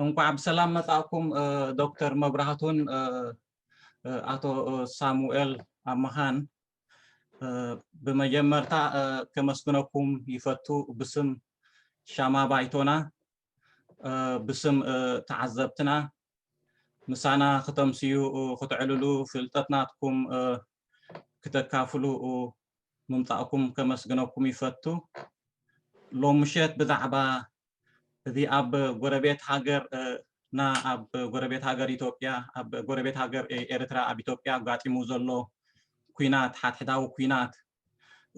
እንኳን በሰላም መጣኩም ዶክተር መብራህቱን አቶ ሳሙኤል አማሃን በመጀመርታ ከመስግነኩም ይፈቱ ብስም ሻማ ባይቶና ብስም ተዓዘብትና ምሳና ከተምሲዩ ከተዕልሉ ፍልጠትናትኩም ከተካፍሉ መምጣእኩም ከመስግነኩም ይፈቱ ሎምሸት ብዛዕባ ذي أب غربيت هاجر نا أب غربيت هاجر إثيوبيا أب غربيت هاجر إريترا أب إثيوبيا قاتي موزلو كوينات حتى كوينات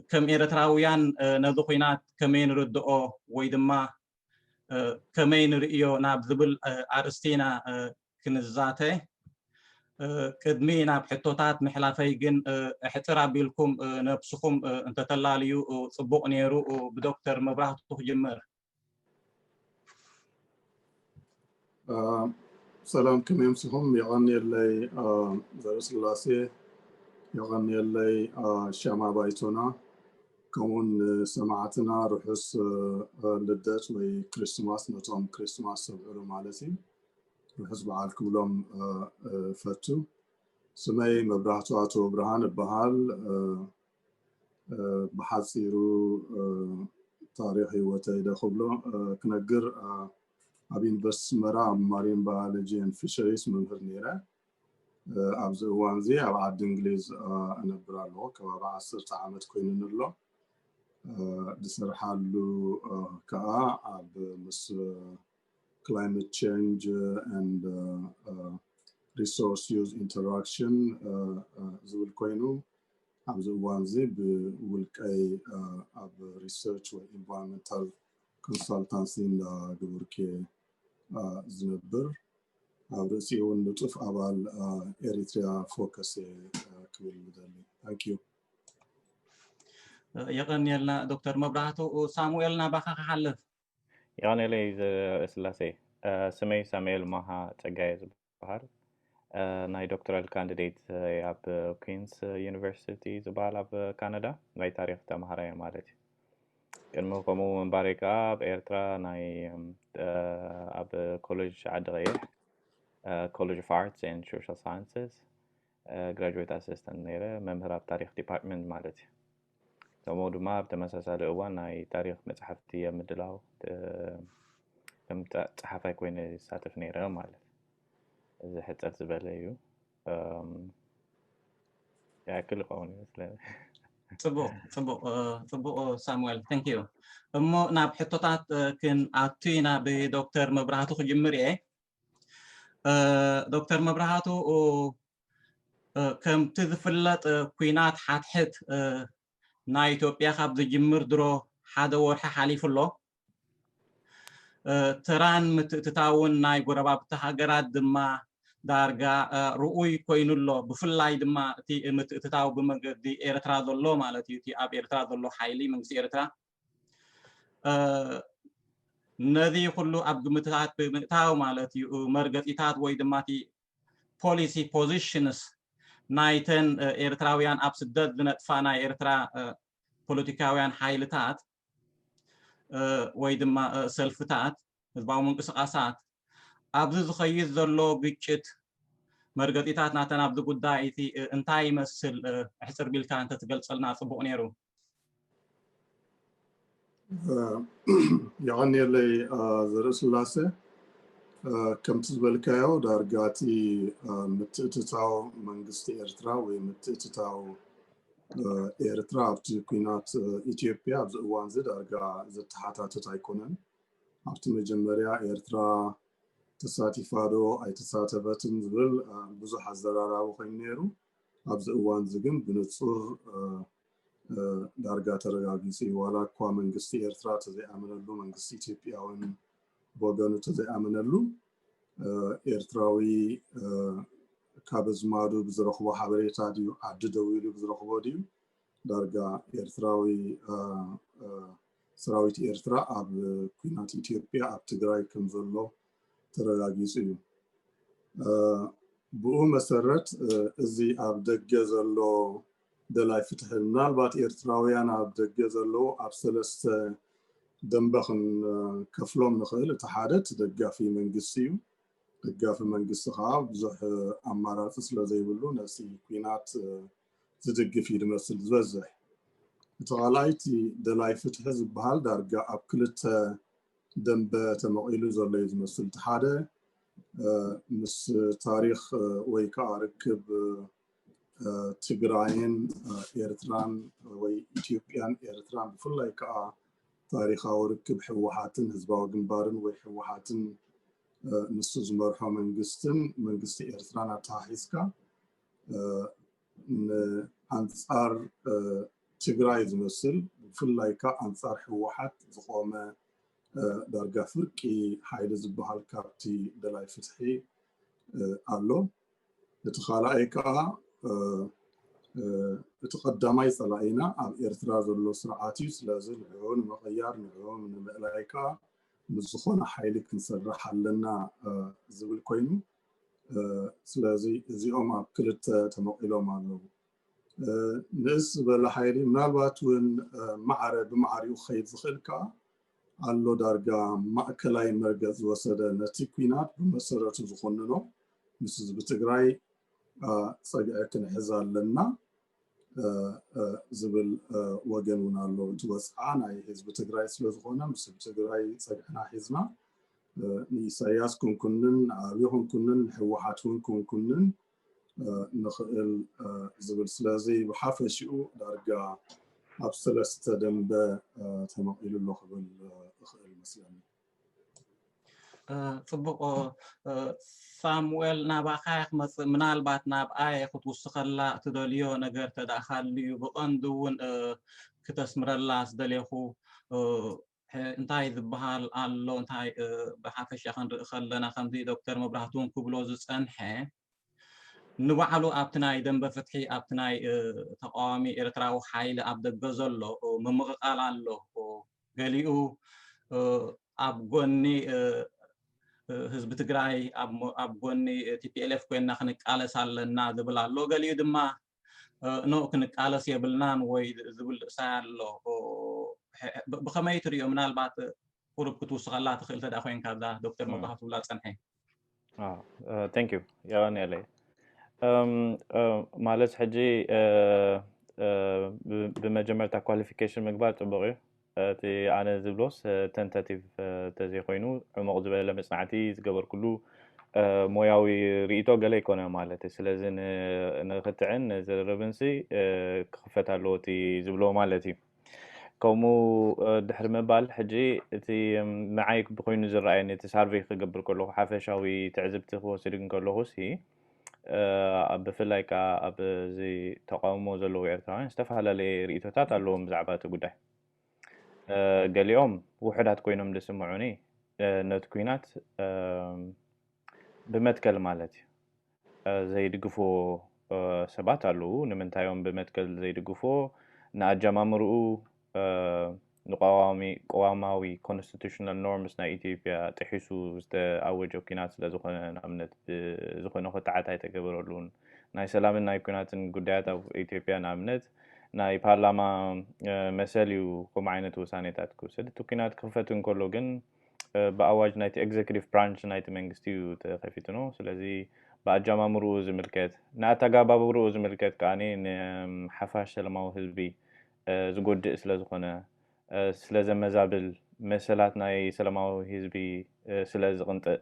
كم إريتراويان نذو كوينات كمين ردو ويدما كمين رئيو ناب ذبل أرستينا كنزاته كدمي ناب حتوتات محلافي جن احترا بيلكم نبسكم انت تلاليو صبوق نيرو بدكتور مبراهتو جمر سلام كم يمسهم يغني اللي زرس اللاسي يغني اللي شمع بايتونا كون سمعتنا رحس للدات وي كريستماس نتوم كريستماس سبعلو مالتي رحس بعالكم لهم فتو سمي مبراهتو عطو برهان البهال بحاصيرو تاريخي وتايدا خبلو كنقر أبين بس مرا مارين biology and fisheries من هرنيرة أبز وانزي أو عاد إنجليز أنا برالو كوا 10 عامات كوين نلو دسر حالو كا أب مس climate change and resource use interaction زول كوينو أبز وانزي بولكاي أب research و environmental consultancy لا دوركي زنبر رئيسيون لطف أبال إريتريا فوكس كبير مدلي. Thank you. يغني لنا دكتور مبراهتو سامويلنا بخا حلف. يغني لي سلاسي سمي سامويل ماها تجايز بحر ناي دكتورال كانديديت اب كوينز يونيفرسيتي زبال اب كندا ناي تاريخ تمهارية مالتي. كنمو قمو مباركة بإيرترا ناي أب كوليج عدغيح College of Arts and Social Sciences graduate assistant نيرة ممهرة بتاريخ department مالتي تمود ما بتمساسة لأوان ناي تاريخ متحفتي مدلاو لم تحفة كوين ساتف نيرة مالت إذا حتى تباليو يا كل قوني مثلا صبو سامويل ثانك يو أمو ناب حطوطات كن عطينا بدكتور مبراهتو خجمري دكتور مبراهتو كم تذفلت كوينات حتحت نا إثيوبيا خاب زجمر درو حدا ورحة حليف الله تران تتاون ناي قرباب تهاجرات دما دارجا رؤوي كوينولو بفلاي دما تي تتاو بمجد إيرترا دولو مالتي تي أب إيرترا دولو حيلي من إيرترا نذي كله أب متعات بمتاو مالتي مرجت إتات ويدماتي policy positions نايتن إيرتراويان أب سدد بنتفانا إيرترا بوليتيكاويان حيلتات ويدما سلفتات باو منقسقاسات أبز زخيز دولو بيتشت مرقطيتات ناتنا أبز قدايتي انتاي مسل حسر بيلكا انت تقلصلنا صبوق نيرو يعني اللي زرس اللاسة كم تزبلكايو دارقاتي متتتاو منغست إيرترا ومتتتاو إيرترا أبتي كوينات إثيوبيا أبز وانزي دارقا زتحاتات تايكونن أبتي مجمريا إيرترا تساتيفادو أي تساتبتن زبل بزو حزرارا وخينيرو أبز وانزيقن بنتصور دارقا ترغاقيسي ولا كوا منغستي إيرترا تزي آمنالو منغستي إثيوبيا وين بوغانو تزي آمنالو إيرتراوي كابزمادو بزرخبو حبريتا ديو عددويلو بزرخبو ديو دارقا إيرتراوي سراويت إيرترا أب كوينات إثيوبيا أب تقراي كمزلو ترغاقيسي بو مسرت ازي أب دقزلو دلاي فتح المنالبات إيرتراويان أب دقزلو أب سلست دنبخن كفلوم نخيل تحادت دقافي منقسيو دقافي منقس خاب بزح أمارات سلا زي بلو ناسي كوينات تدقفي دمسل زوزح تغالايتي دلاي فتح زبهال دارقا أبكلت دنب تمقيلو زرلي زمسل تحادة مس تاريخ ويكا ركب تجراين إيرتران وي إثيوبيان إيرتران بفلا يكا تاريخ وركب حوحاتن هزباو جنبارن وي حوحاتن نسو زمرحو منقست إيرتران تاحيسكا أنصار تجراي زمسل بفلا يكا أنصار حوحات زقومة دارقا فرقي حايد زبهال كابتي دلاي فتحي ألو لتخالائيكا تقدمي صلاينا على إرترا زلو سرعاتي سلازل عيون مغيار نعيون من ملايكا نزخونا حيلك نسرح لنا زبل كوينو سلازي زيوم كلت تمقيلو مالو نس بالحيلي منالبات وين بمعريو خيط زخلكا علو دارقا مأكلاي مرقز وسدا نتيكوينات بمسارات زخوننو نسز بتقراي صقعكن حزال لنا زبل وجنون الله توسعنا حزب تجراي سلزخونا مسب تجراي صقعنا حزنا نيساياس كنن عبيهم كنن حوحاتون كنن نخل زبل سلازي بحافشو دارجا أبسلست دنب تمقيل الله قبل المسلمين ጽቡቕ ሳሙኤል ናባኻይኽ መጽእ ምናልባት ናብ ኣየ ክትውስኸላ ትደልዮ ነገር ተዳእኻልዩ ብቐንዱ እውን ክተስምረላ ዝደለኹ እንታይ ዝበሃል ኣሎ እንታይ ብሓፈሻ ክንርኢ ከለና ከምዚ ዶክተር መብራህቱ እውን ክብሎ ዝፀንሐ ንባዕሉ ኣብቲ ናይ ደንበ ፍትሒ ኣብቲ ናይ ተቃዋሚ ኤርትራዊ ሓይሊ ኣብ ደገ ዘሎ ምምቕቓል ኣሎ ገሊኡ ኣብ ጎኒ ህዝቢ ትግራይ ኣብ ጎኒ ቲፒኤልኤፍ ኮይና ክንቃለስ ኣለና ዝብል ኣሎ ገሊኡ ድማ ኖ ክንቃለስ የብልናን ወይ ዝብል ርእሳይ ኣሎ ብኸመይ ትሪኦ ምናልባት ቁርብ ክትውስኸላ ትኽእል ተዳ ኮይንካ ዛ ዶክተር መብራህቱ ብላ ፀንሐ ثانك يو يا نيلي ማለት ሕጂ ብመጀመርታ ኳሊፊኬሽን ምግባር ፅቡቅ እዩ እቲ ኣነ ዝብሎስ ተንታቲቭ ተዘይኮይኑ ዕሙቕ ዝበለ መፅናዕቲ ዝገበር ኩሉ ሞያዊ ርእቶ ገለ ይኮነ ማለት እዩ ስለዚ ንክትዕን ዝርርብንሲ ክኽፈት ኣለዎ እቲ ዝብሎ ማለት እዩ ከምኡ ድሕሪ ምባል ሕጂ እቲ ንዓይ ብኮይኑ ዝረኣየኒ እቲ ሳርቬይ ክገብር ከለኹ ሓፈሻዊ ትዕዝብቲ ክወስድ ከለኹሲ ብፍላይ ከዓ ኣብዚ ተቃውሞ ዘለዉ ኤርትራውያን ዝተፈላለየ ርእቶታት ኣለዎም ብዛዕባ እቲ ጉዳይ ገሊኦም ውሕዳት ኮይኖም ዝስምዑኒ ነቲ ኩናት ብመትከል ማለት እዩ ዘይድግፎ ሰባት ኣለዉ ንምንታዮም ብመትከል ዘይድግፎ ንኣጀማምርኡ ንቋዋማዊ ኮንስቲቱሽናል ኖርምስ ናይ ኢትዮጵያ ጥሒሱ ዝተኣወጀ ኩናት ስለዝኾነ ንኣብነት ዝኾነ ክተዓታይ ተገበረሉን ናይ ሰላምን ናይ ኩናትን ጉዳያት ኣብ ኢትዮጵያ ንኣብነት ናይ ፓርላማ መሰል እዩ ከምኡ ዓይነት ውሳኔታት ክውሰድ እቲ ኩናት ክኽፈት እንከሎ ግን ብኣዋጅ ናይቲ ኤግዜኪቲቭ ብራንች ናይቲ መንግስቲ እዩ ተኸፊትኖ ስለዚ ብኣጀማምርኡ ዝምልከት ንኣተጋባብርኡ ዝምልከት ከዓኒ ንሓፋሽ ሰላማዊ ህዝቢ ዝጎድእ ስለዝኾነ ስለዘመዛብል መሰላት ናይ ሰላማዊ ህዝቢ ስለዝቕንጥእ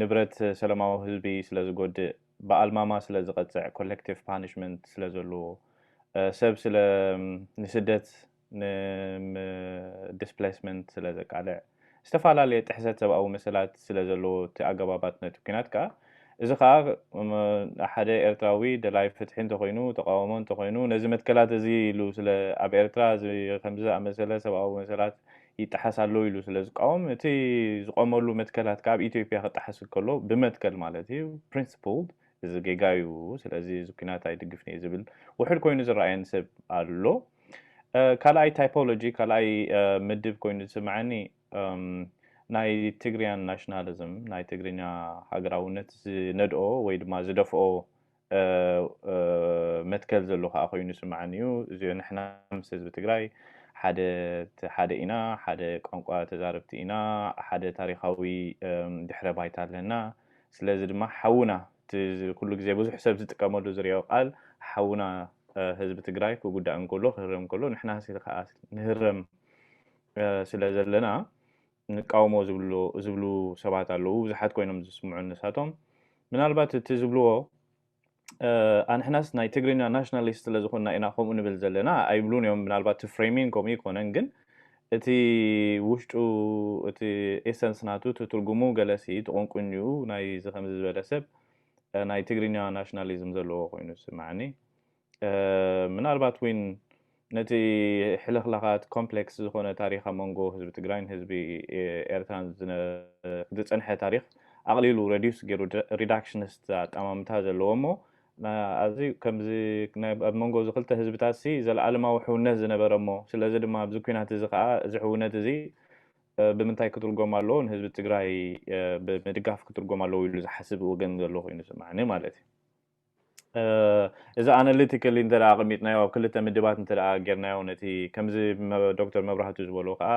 ንብረት ሰላማዊ ህዝቢ ስለዝጎድእ ብኣልማማ ስለዝቐፅዕ ኮሌክቲቭ ፓኒሽመንት ስለዘለዎ ሰብ ስለ ንስደት ንዲስፕሌስመንት ስለዘቃልዕ ዝተፈላለየ ጥሕሰት ሰብኣዊ መሰላት ስለዘለዎ እቲ ኣገባባት ነቲ ኩናት ከዓ እዚ ከዓ ሓደ ኤርትራዊ ደላይ ፍትሒ እንተኮይኑ ተቃውሞ እንተኮይኑ ነዚ መትከላት እዚ ኢሉ ስለ ኣብ ኤርትራ ከምዚ ኣመሰለ ሰብኣዊ መሰላት ይጠሓሳሉ ኢሉ ስለ ዝቃወም እቲ ዝቆመሉ መትከላት ካብ ኢትዮጵያ ክጠሓስ ከሎ ብመትከል ማለት እዩ ፕሪንሲፕል እዚ ጌጋ እዩ ስለዚ እዚ ኩናት ኣይድግፍኒ ዝብል ውሕድ ኮይኑ ዝረኣየን ሰብ ኣሎ ካልኣይ ታይፖሎጂ ካልኣይ ምድብ ኮይኑ ዝስምዓኒ ናይ ትግርያን ናሽናሊዝም ናይ ትግርኛ ሃገራውነት ዝነድኦ ወይ ድማ ዝደፍኦ መትከል ዘሎ ከዓ ኮይኑ ይስምዓኒ እዩ እዚ ንሕና ምስ ህዝቢ ትግራይ ሓደ ኢና ሓደ ቋንቋ ተዛረብቲ ኢና ሓደ ታሪኻዊ ድሕረ ባይታ ኣለና ስለዚ ድማ ሓውና ኩሉ ግዜ ብዙሕ ሰብ ዝጥቀመሉ ዝርዮ ቃል ሓውና ህዝቢ ትግራይ ክጉዳእ እንከሎ ክህረም እንከሎ ንሕና ከዓ ንህረም ስለ ዘለና ንቃውሞ ዝብሉ ሰባት ኣለዉ ብዙሓት ኮይኖም ዝስምዑ ንሳቶም ምናልባት እቲ ዝብልዎ ኣንሕናስ ናይ ትግርኛ ናሽናሊስት ስለዝኾንና ኢና ከምኡ ንብል ዘለና ኣይብሉን እዮም ምናልባት ፍሬሚንግ ከምኡ ይኮነን ግን እቲ ውሽጡ እቲ ኤሰንስ ናቱ ትርጉሙ ገለሲ ተቆንቁንዩ ናይ ዝኸምዚ ዝበለ ሰብ ናይ ትግርኛ ናሽናሊዝም ዘለዎ ኮይኑ ስማዕኒ ምናልባት ዊን ነቲ ሕልኽላኻት ኮምፕሌክስ ዝኾነ ታሪኽ መንጎ ህዝቢ ትግራይን ህዝቢ ኤርትራን ዝፀንሐ ታሪኽ ኣቕሊሉ ሬዲዩስ ገይሩ ሪዳክሽንስት ኣጠማምታ ዘለዎ እሞ ኣዝዩ ከምዚ ኣብ መንጎ ዝኽልተ ህዝብታት ሲ ዘለዓለማዊ ሕውነት ዝነበረ እሞ ስለዚ ድማ ኣብዚ ኩናት እዚ ከዓ እዚ ሕውነት እዚ ብምንታይ ክትርጎም ኣለዎ ንህዝቢ ትግራይ ብምድጋፍ ክትርጎም ኣለዎ ኢሉ ዝሓስብ ወገን ዘሎ ኮይኑ ስማዕኒ ማለት እዩ እዚ ኣናሊቲካሊ እንተደኣ ኣቐሚጥናዮ ኣብ ክልተ ምድባት እንተደኣ ጌርናዮ ነቲ ከምዚ ዶክተር መብራህቱ ዝበልዎ ከዓ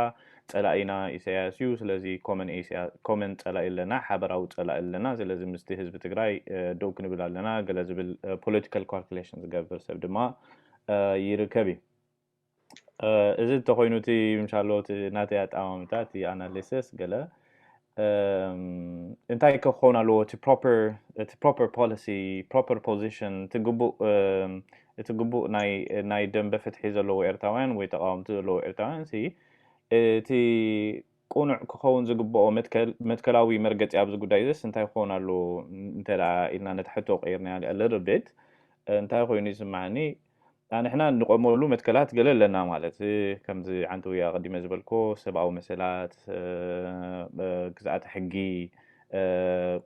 ፀላኢና ኢሳያስ እዩ ስለዚ ኮመን ፀላኢ ኣለና ሓበራዊ ፀላኢ ኣለና ስለዚ ምስቲ ህዝቢ ትግራይ ደው ክንብል ኣለና ገለ ዝብል ፖለቲካል ካልኩሌሽን ዝገብር ሰብ ድማ ይርከብ እዩ እዚ እንተኮይኑ እቲ ምሻሎ ናተይ ኣጠማምታ እቲ ኣናሊሲስ ገለ እንታይ ክኸውን ኣለዎ እቲ ፕሮፐር ፖሊሲ ፕሮፐር ፖዚሽን እቲ ግቡእ ናይ ደንበ ፍትሒ ዘለዎ ኤርትራውያን ወይ ተቃወምቲ ዘለዎ ኤርትራውያን እቲ ቁኑዕ ክኸውን ዝግብኦ መትከላዊ መርገፂ ኣብዚ ጉዳይ እዚስ እንታይ ክኸውን ኣለዎ እንተደኣ ኢልና ነቲ ሕቶ ቀይርና ኣለር ቤት እንታይ ኮይኑ ይስማዕኒ ንሕና ንቆመሉ መትከላት ገለ ኣለና ማለት ከምዚ ዓንተውያ ቀዲመ ዝበልኮ ሰብኣዊ መሰላት ግዝኣት ሕጊ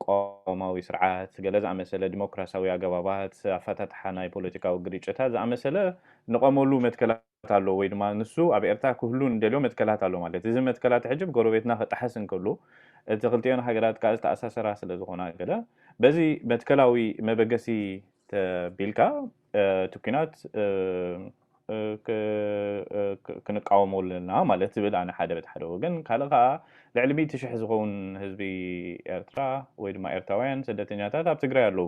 ቆማዊ ስርዓት ገለ ዝኣመሰለ ዲሞክራሲያዊ ኣገባባት ኣፈታትሓ ናይ ፖለቲካዊ ግርጭታት ዝኣመሰለ ንቆመሉ መትከላት ኣሎ ወይ ድማ ንሱ ኣብ ኤርትራ ክህሉ እንደልዮ መትከላት ኣሎ ማለት እዚ መትከላት ሕጅብ ጎረቤትና ክጣሓስ እንከሉ እቲ ክልቲአን ሃገራት ከዓ ዝተኣሳሰራ ስለ ዝኾና ገለ በዚ መትከላዊ መበገሲ ተቢልካ ትኩናት ክንቃወመሉ ኣለና ማለት ዝብል ኣነ ሓደ በቲ ወገን ካልእ ከዓ ልዕሊ 100,000 ዝኸውን ህዝቢ ኤርትራ ወይ ድማ ኤርትራውያን ስደተኛታት ኣብ ትግራይ ኣለዉ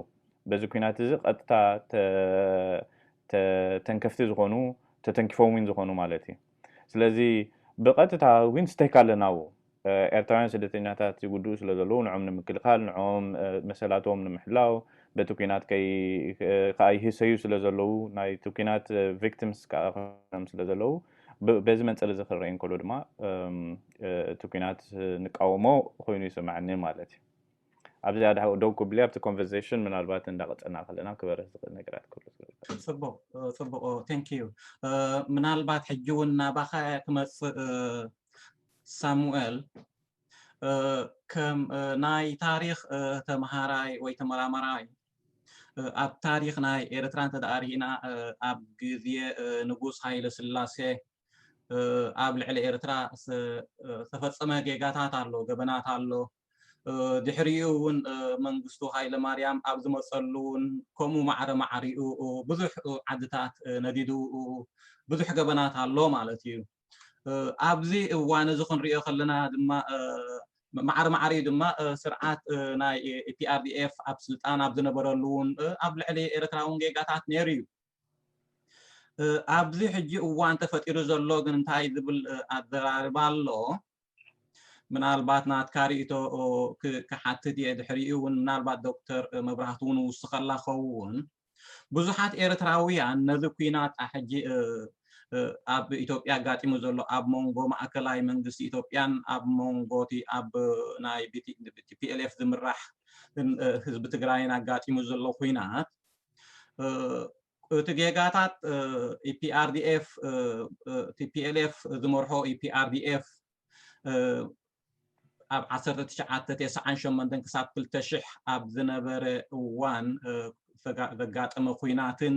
በዚ ኩናት እዚ ቀጥታ ተንከፍቲ ዝኾኑ ተተንኪፎምን ዝኾኑ ማለት እዩ ስለዚ ብቐጥታ ግን ስቴክ ኣለናው ኤርትራውያን ስደተኛታት ይጉድኡ ስለ ዘለዉ ንዖም ንምክልኻል ንዖም መሰላቶም ንምሕላው በቲ ኩናት ከይህሰዩ ስለ ዘለዉ ናይ ኩናት ቪክቲምስ ከዓ ስለ ዘለዉ በዚ መንፀሊ ዝኽረአን ከሎ ድማ እቲ ኩናት ንቃወሞ ኮይኑ ይስማዕኒ ማለት እዩ ኣብዚ ደው ክብልያ ኣብቲ ኮንቨርሴሽን ምናልባት እንዳቐፀና ከለና ክበረስ ዝኽእል ነገራት ክህሉ ፅቡቅ ቴንክ ዩ ምናልባት ሕጂ እውን ናባኻ ክመፅእ ሳሙኤል ከም ናይ ታሪክ ተመሃራይ ወይ ተመራማራይ ኣብ ታሪክ ናይ ኤርትራ ተዳሪና ኣብ ግዜ ንጉስ ሃይለ ስላሴ ኣብ ልዕሊ ኤርትራ ተፈፀመ ጌጋታት ኣሎ ገበናት ኣሎ ድሕሪኡ እውን መንግስቱ ሃይለ ማርያም ኣብ ዝመፀሉ እውን ከምኡ ማዕረ ማዕሪኡ ብዙሕ ዓድታት ነዲዱ ብዙሕ ገበናት ኣሎ ማለት እዩ ኣብዚ እዋን እዚ ክንሪኦ ከለና ድማ ማዕረ ማዕሪኡ ድማ ስርዓት ናይ PRDF ኣብ ስልጣን ኣብ ዝነበረሉ እውን ኣብ ልዕሊ ኤርትራ እውን ጌጋታት ነይሩ እዩ ኣብዚ ሕጂ እዋን ተፈጢሩ ዘሎ ግን እንታይ ዝብል ኣዘራርባ ኣሎ ምናልባት ናትካ ርእቶ ክሓትት እየ ድሕሪኡ እውን ምናልባት ዶክተር መብራህቱ እውን ውስኸላ ኸውን ብዙሓት ኤርትራውያን ነዚ ኩናት ሕጂ ኣብ ኢትዮጵያ ጋጢሙ ዘሎ ኣብ መንጎ ማእከላይ መንግስቲ ኢትዮጵያን ኣብ መንጎቲ ኣብ ናይ TPLF ዝምራሕ ህዝቢ ትግራይን ኣጋጢሙ ዘሎ ኩናት እቲ ጌጋታት EPRDF TPLF ዝመርሖ EPRDF ኣብ 1998 ክሳብ 2000 ኣብ ዝነበረ እዋን ዘጋጠመ ኩናትን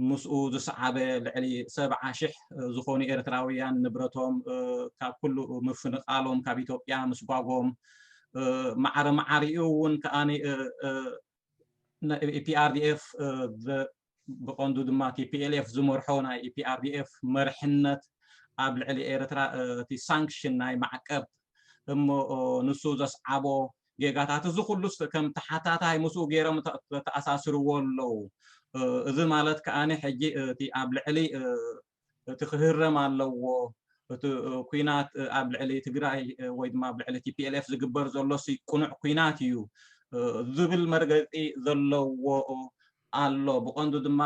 ምስኡ ዝሰዓበ ልዕሊ 70,000 ዝኾኑ ኤርትራውያን ንብረቶም ካብ ኩሉ ምፍንቃሎም ካብ ኢትዮጵያ ምስጓጎም ማዕረ ማዕሪኡ እውን ከኣኒ EPRDF ብቆንዱ ድማ TPLF ዝመርሖ ናይ EPRDF መርሕነት ኣብ ልዕሊ ኤርትራ እቲ ሳንክሽን ናይ ማዕቀብ እሞ ንሱ ዘስዓቦ ጌጋታት እዚ ኩሉ ከም ተሓታታይ ምስኡ ገይሮም ተኣሳስርዎ ኣለዉ እዚ ማለት ከዓኒ ሕጂ እቲ ኣብ ልዕሊ እቲ ክህረም ኣለዎ እቲ ኩናት ኣብ ልዕሊ ትግራይ ወይ ድማ ኣብ ልዕሊ TPLF ዝግበር ዘሎ ቁኑዕ ኩናት እዩ ዝብል መርገፂ ዘለዎ ኣሎ ብቐንዱ ድማ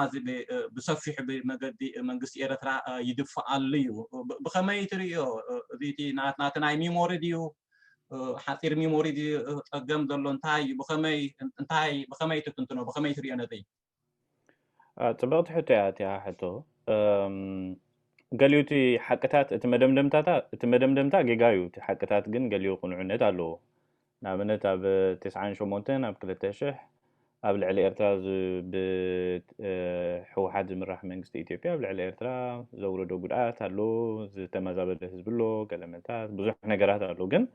ብሰፊሕ ብመገዲ መንግስቲ ኤርትራ ይድፈኣሉ እዩ ብኸመይ ትሪኦ እቲ ናቲ ናይ ሚሞሪ ድዩ ሓፂር ሚሞሪ ፀገም ዘሎ እንታይ ብኸመይ ትትንትኖ ብኸመይ ትሪኦ ነቲ ፅብቕቲ ሕቶ እያ እቲኣ ሕቶ ገሊኡ እቲ ሓቅታት እቲ መደምደምታ ጌጋ እዩ እቲ ሓቅታት ግን ገሊኡ ቁኑዕነት ኣለዎ ንኣብነት ኣብ 98 ኣብ 2000 ኣብ ልዕሊ ኤርትራ ብሕወሓት ዝምራሕ መንግስቲ ኢትዮጵያ ኣብ ልዕሊ ኤርትራ ዘውረዶ ጉድኣት ኣሎ ዝተመዛበለ ህዝቢ ኣሎ ገለመታት ብዙሕ ነገራት ኣሎ ግን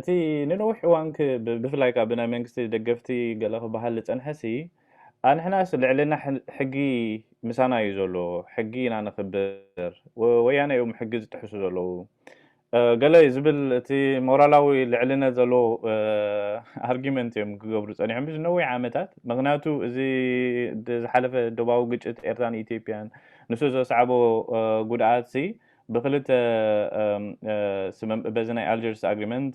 እቲ ንነዊሕ እዋን ብፍላይ ካብ ብናይ መንግስቲ ደገፍቲ ገለ ክበሃል ዝፀንሐሲ ኣንሕናስ ልዕልና ሕጊ ምሳና እዩ ዘሎ ሕጊ ኢና ንኽብር ወያነ እዮም ሕጊ ዝጥሕሱ ዘለዉ ገለ ዝብል እቲ ሞራላዊ ልዕልነት ዘሎ ኣርጊመንት እዮም ክገብሩ ፀኒሖም ብዝነዊሕ ዓመታት ምክንያቱ እዚ ዝሓለፈ ደባዊ ግጭት ኤርትራን ኢትዮጵያን ንሱ ዘስዓቦ ጉድኣት ብክልተ በዚ ናይ ኣልጀርስ ኣግሪመንት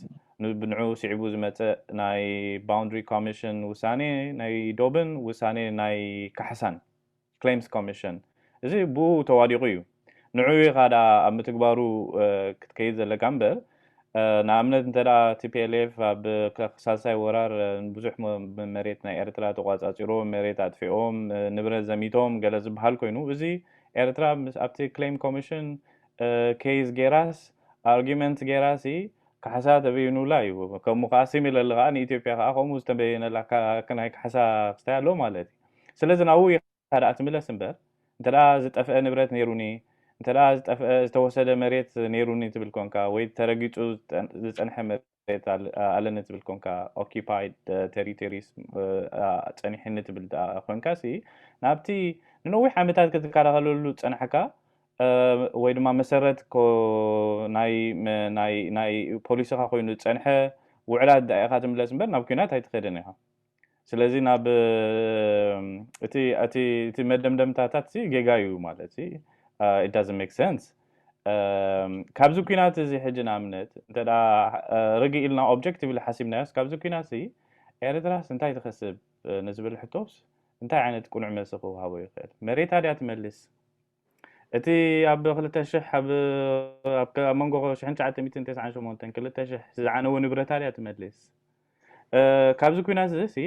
ብንዑ ስዒቡ ዝመፀእ ናይ ባውንደሪ ኮሚሽን ውሳኔ ናይ ዶብን ውሳኔ ናይ ካሕሳን ክሌምስ ኮሚሽን እዚ ብኡ ተዋዲቑ እዩ ንዑ ኻዳ ኣብ ምትግባሩ ክትከይድ ዘለካ እምበር ንኣብነት እንተዳ TPLF ኣብ ሳልሳይ ወራር ብዙሕ መሬት ናይ ኤርትራ ተቋፃፂሮም መሬት ኣጥፊኦም ንብረት ዘሚቶም ገለ ዝበሃል ኮይኑ እዚ ኤርትራ ኣብቲ ክሌም ኮሚሽን ኬዝ ጌራስ ኣርጊመንት ጌራሲ ካሕሳ ተበይኑላ እዩ ከምኡ ከዓ ሲሚለር ከዓ ንኢትዮጵያ ከዓ ከምኡ ዝተበየነላ ናይ ካሕሳ ክስታይ ኣሎ ማለት እዩ ስለዚ ናብኡ ኢኻ ትምለስ እምበር እንተዳ ዝጠፍአ ንብረት ነይሩኒ እንተዳ ዝተወሰደ መሬት ነይሩኒ ትብል ኮንካ ወይ ተረጊፁ ዝፀንሐ መሬት ኣለኒ ትብል ኮንካ ኦኪፓይድ ቴሪቶሪስ ፀኒሕኒ ትብል ኮንካሲ ናብቲ ንነዊሕ ዓመታት ክትከላኸለሉ ፀንሐካ ወይ ድማ መሰረት ናይ ፖሊስኻ ኮይኑ ፀንሐ ውዕላት ዳኢኻ ትምለስ እምበር ናብ ኩናት ኣይትኸደን ኢኻ ስለዚ ናብ እቲ መደምደምታታት ጌጋ እዩ ማለት it doesn't make sense ካብዚ ኩናት እዚ ሕጂ ንኣብነት እንተዳ ርግእ ኢልና ኦብጀክቲቭሊ ሓሲብናዮስ ካብዚ ኩናት ኤርትራስ እንታይ ትኸስብ ንዝብል ሕቶስ እንታይ ዓይነት ቁኑዕ መልሲ ክውሃቦ ይኽእል መሬታ ድያ ትመልስ እቲ ኣብ 2000 ኣብ መንጎ 1998 2000 ዝዓነወ ንብረታ ድያ ትመልስ ካብዚ ኩናት እዚ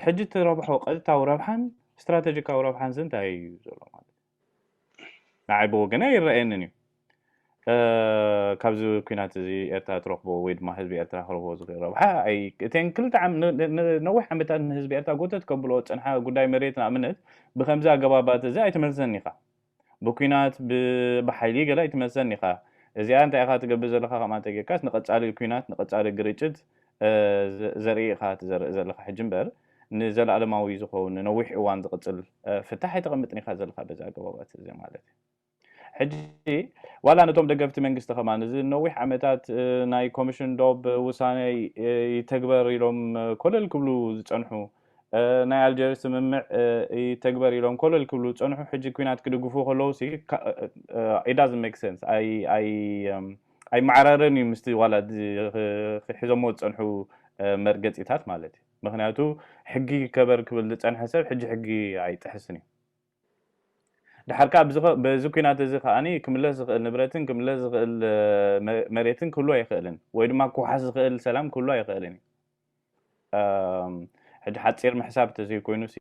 ሕጂ ትረብሖ ቀጥታዊ ረብሓን ስትራቴጂካዊ ረብሓን እንታይ እዩ ዘሎ ማለት ንዓይ ብወገነ ይረአየንን እዩ ካብዚ ኩናት እዚ ኤርትራ ትረክቦ ወይ ድማ ህዝቢ ኤርትራ ክረክቦ ዝኽእል ረብሓ እተን ክልተ ነዊሕ ዓመታት ንህዝቢ ኤርትራ ጎተት ከብሎ ፀንሓ ጉዳይ መሬት ንኣብነት ብከምዚ ኣገባባት እዚ ኣይትመልሰኒ ኢኻ ብኩናት ብሓይሊ ገለ ኣይትመልሰኒ ኢኻ እዚኣ እንታይ ኢኻ ትገብር ዘለካ ከማ ተጌርካስ ንቐፃሊ ኩናት ንቐፃሊ ግርጭት ዘርኢ ኢኻ ትዘርኢ ዘለካ ሕጂ እምበር ንዘለኣለማዊ ዝኸውን ንነዊሕ እዋን ዝቕፅል ፍታሕ ኣይተቐምጥን ኢኻ ዘለካ በዚ ኣገባባት እዚ ማለት እዩ ሕጂ ዋላ ነቶም ደገፍቲ መንግስቲ ከማን እዚ ነዊሕ ዓመታት ናይ ኮሚሽን ዶብ ውሳኔ ይተግበር ኢሎም ኮለል ክብሉ ዝፀንሑ ናይ ኣልጀርስ ስምምዕ ይተግበር ኢሎም ኮለል ክብሉ ዝፀንሑ ሕጂ ኩናት ክድግፉ ከለዉ it doesn't make sense ኣይ ማዕራረን እዩ ምስቲ ዋላ ሒዞሞ ዝፀንሑ መርገፂታት ማለት እዩ ምክንያቱ ሕጊ ከበር ክብል ዝፀንሐ ሰብ ሕጂ ሕጊ ኣይጥሕስን እዩ ድሓርካ በዚ ኩናት እዚ ከዓኒ ክምለስ ዝኽእል ንብረትን ክምለስ ዝኽእል መሬትን ክህሉ ኣይኽእልን ወይ ድማ ክውሓስ ዝኽእል ሰላም ክህሉ ኣይኽእልን ሕጂ ሓፂር ምሕሳብ ተዘይ ኮይኑሲ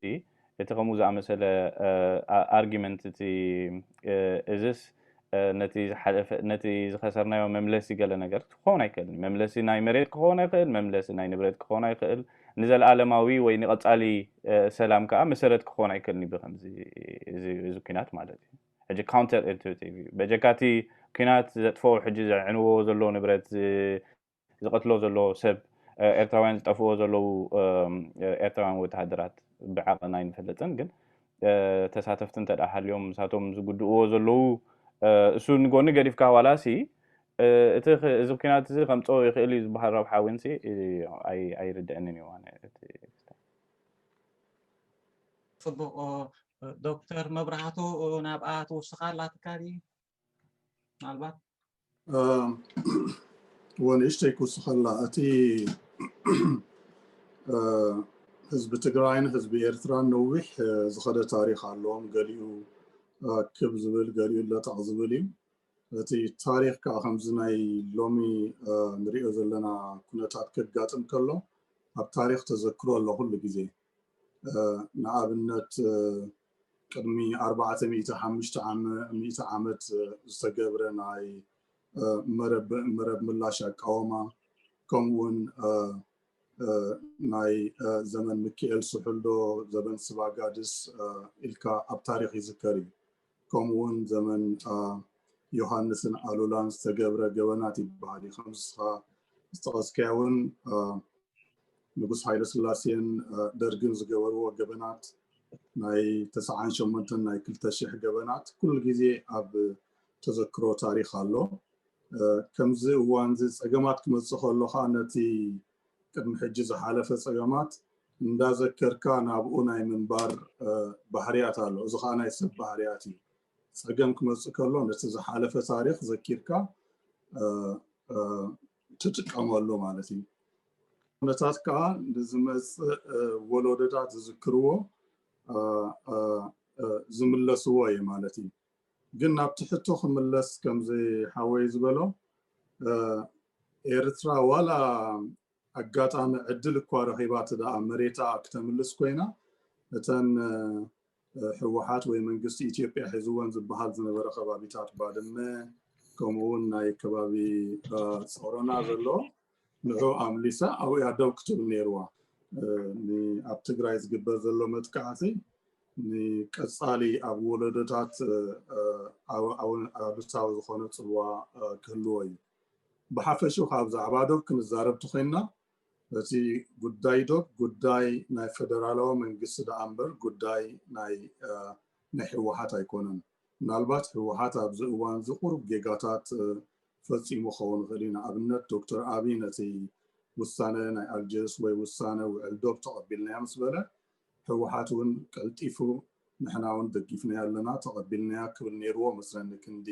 እቲ ከምኡ ዝኣመሰለ ኣርጊመንት እቲ እዝስ ነቲ ዝኸሰርናዮ መምለሲ ገለ ነገር ክኸውን ኣይክእልን መምለሲ ናይ መሬት ክኸውን ኣይኽእል መምለሲ ናይ ንብረት ክኸውን ኣይኽእል ንዘለኣለማዊ ወይ ንቐፃሊ ሰላም ከዓ መሰረት ክኸውን ኣይክእልኒ ብከምዚ እዚ ኩናት ማለት እዩ ሕጂ ካውንተር ኢንቱቲቭ በጀካቲ ኩናት ዘጥፍኦ ሕጂ ዘዕንዎ ዘሎ ንብረት ዝቐትሎ ዘሎ ሰብ ኤርትራውያን ዝጠፍኦ ዘለዉ ኤርትራውያን ወተሃደራት ብዓቕና ኣይንፈልጥን ግን ተሳተፍቲ እንተዳ ሃልዮም ንሳቶም ዝጉድእዎ ዘለዉ እሱ ንጎኒ ገዲፍካ ዋላሲ እቲ እዚ ኩናት እዚ ከምፆ ይኽእል እዩ ዝበሃል ረብሓ እውን ኣይርድአንን እዩ ኣነ እቲ ፅቡቅ ዶክተር መብራህቱ ናብኣ ትውስኻ ኣላትካ ድዩ ምናልባት ونشتي كوسخلا أتي حزب تجراين حزب إيرتران نوح زخدة تاريخ علوم قاليو كبزبل قاليو لا تعزبلي أتي تاريخ كخمسناي لومي نريو زلنا كنا تأكد قاتم كله أب تاريخ تذكروا الله كل جزء نعابنت قدمي 400 عامت استجابرناي مرب ملاشا قوما كمون ناي زمن مكيل سحلدو زمن سباقادس إلكا أب تاريخ يذكري كمون زمن يوحنسن ألولان استجابرا جواناتي بهادي خمسة استغسكاون نقص هايلس لاسين درجن زجورو جبنات ناي 9 ناي كل تشيح جبنات كل جزء أب تذكروا تاريخ الله كمز وانز صقمات كمصخ له خانتي قدم حجز حالفه صقمات እንዳዘከርካ ናብኡ ናይ መንባር ባህርያት ኣሎ እዚ ኸ ናይ ሰብ ባህርያት እዩ صقم ክመጽእ ከሎ ነቲ ዝሓለፈ ታሪኽ ዘኪርካ ትጥቀመሉ ማለት እዩ ነታት ከዓ ዝመጽእ ወለዶታት ዝዝክርዎ ዝምለስዎ እዩ ማለት እዩ ግን ናብ ትሕቶ ክምለስ ከምዚ ሓወይ ዝበሎ ኤርትራ ዋላ ኣጋጣሚ ዕድል እኳ ረኺባ ትደኣ መሬታ ክትምልስ ኮይና እተን ሕወሓት ወይ መንግስቲ ኢትዮጵያ ሒዝወን ዝበሃል ዝነበረ ከባቢታት ባድመ ከምኡውን ናይ ከባቢ ጾሮና ዘሎ ንዑ ኣምሊሳ ኣብያ ደው ክትብል ነይርዋ ኣብ ትግራይ ዝግበር ዘሎ መጥቃዕቲ ንቀጻሊ ኣብ ወለዶታት ኣሉታዊ ዝኾነ ጽልዋ ክህልዎ እዩ ብሓፈሹ ካብ ዛዕባ ዶብ ክንዛረብ ትኾይና እቲ ጉዳይ ዶብ ጉዳይ ናይ ፌደራላዊ መንግስቲ ዳኣምበር ጉዳይ ናይ ሕወሓት ኣይኮነን ምናልባት ሕወሓት ኣብዚ እዋን ዝቁርብ ጌጋታት ፈፂሙ ክኸውን ይኽእል እዩ ንኣብነት ዶክተር ኣብይ ነቲ ውሳነ ናይ ኣልጀርስ ወይ ውሳነ ውዕል ዶብ ተቐቢልናያ ምስ በለ ሕወሓት እውን ቀልጢፉ ንሕና እውን ደጊፍና ኣለና ተቐቢልናያ ክብል ነይርዎ መስለኒ ክንዲ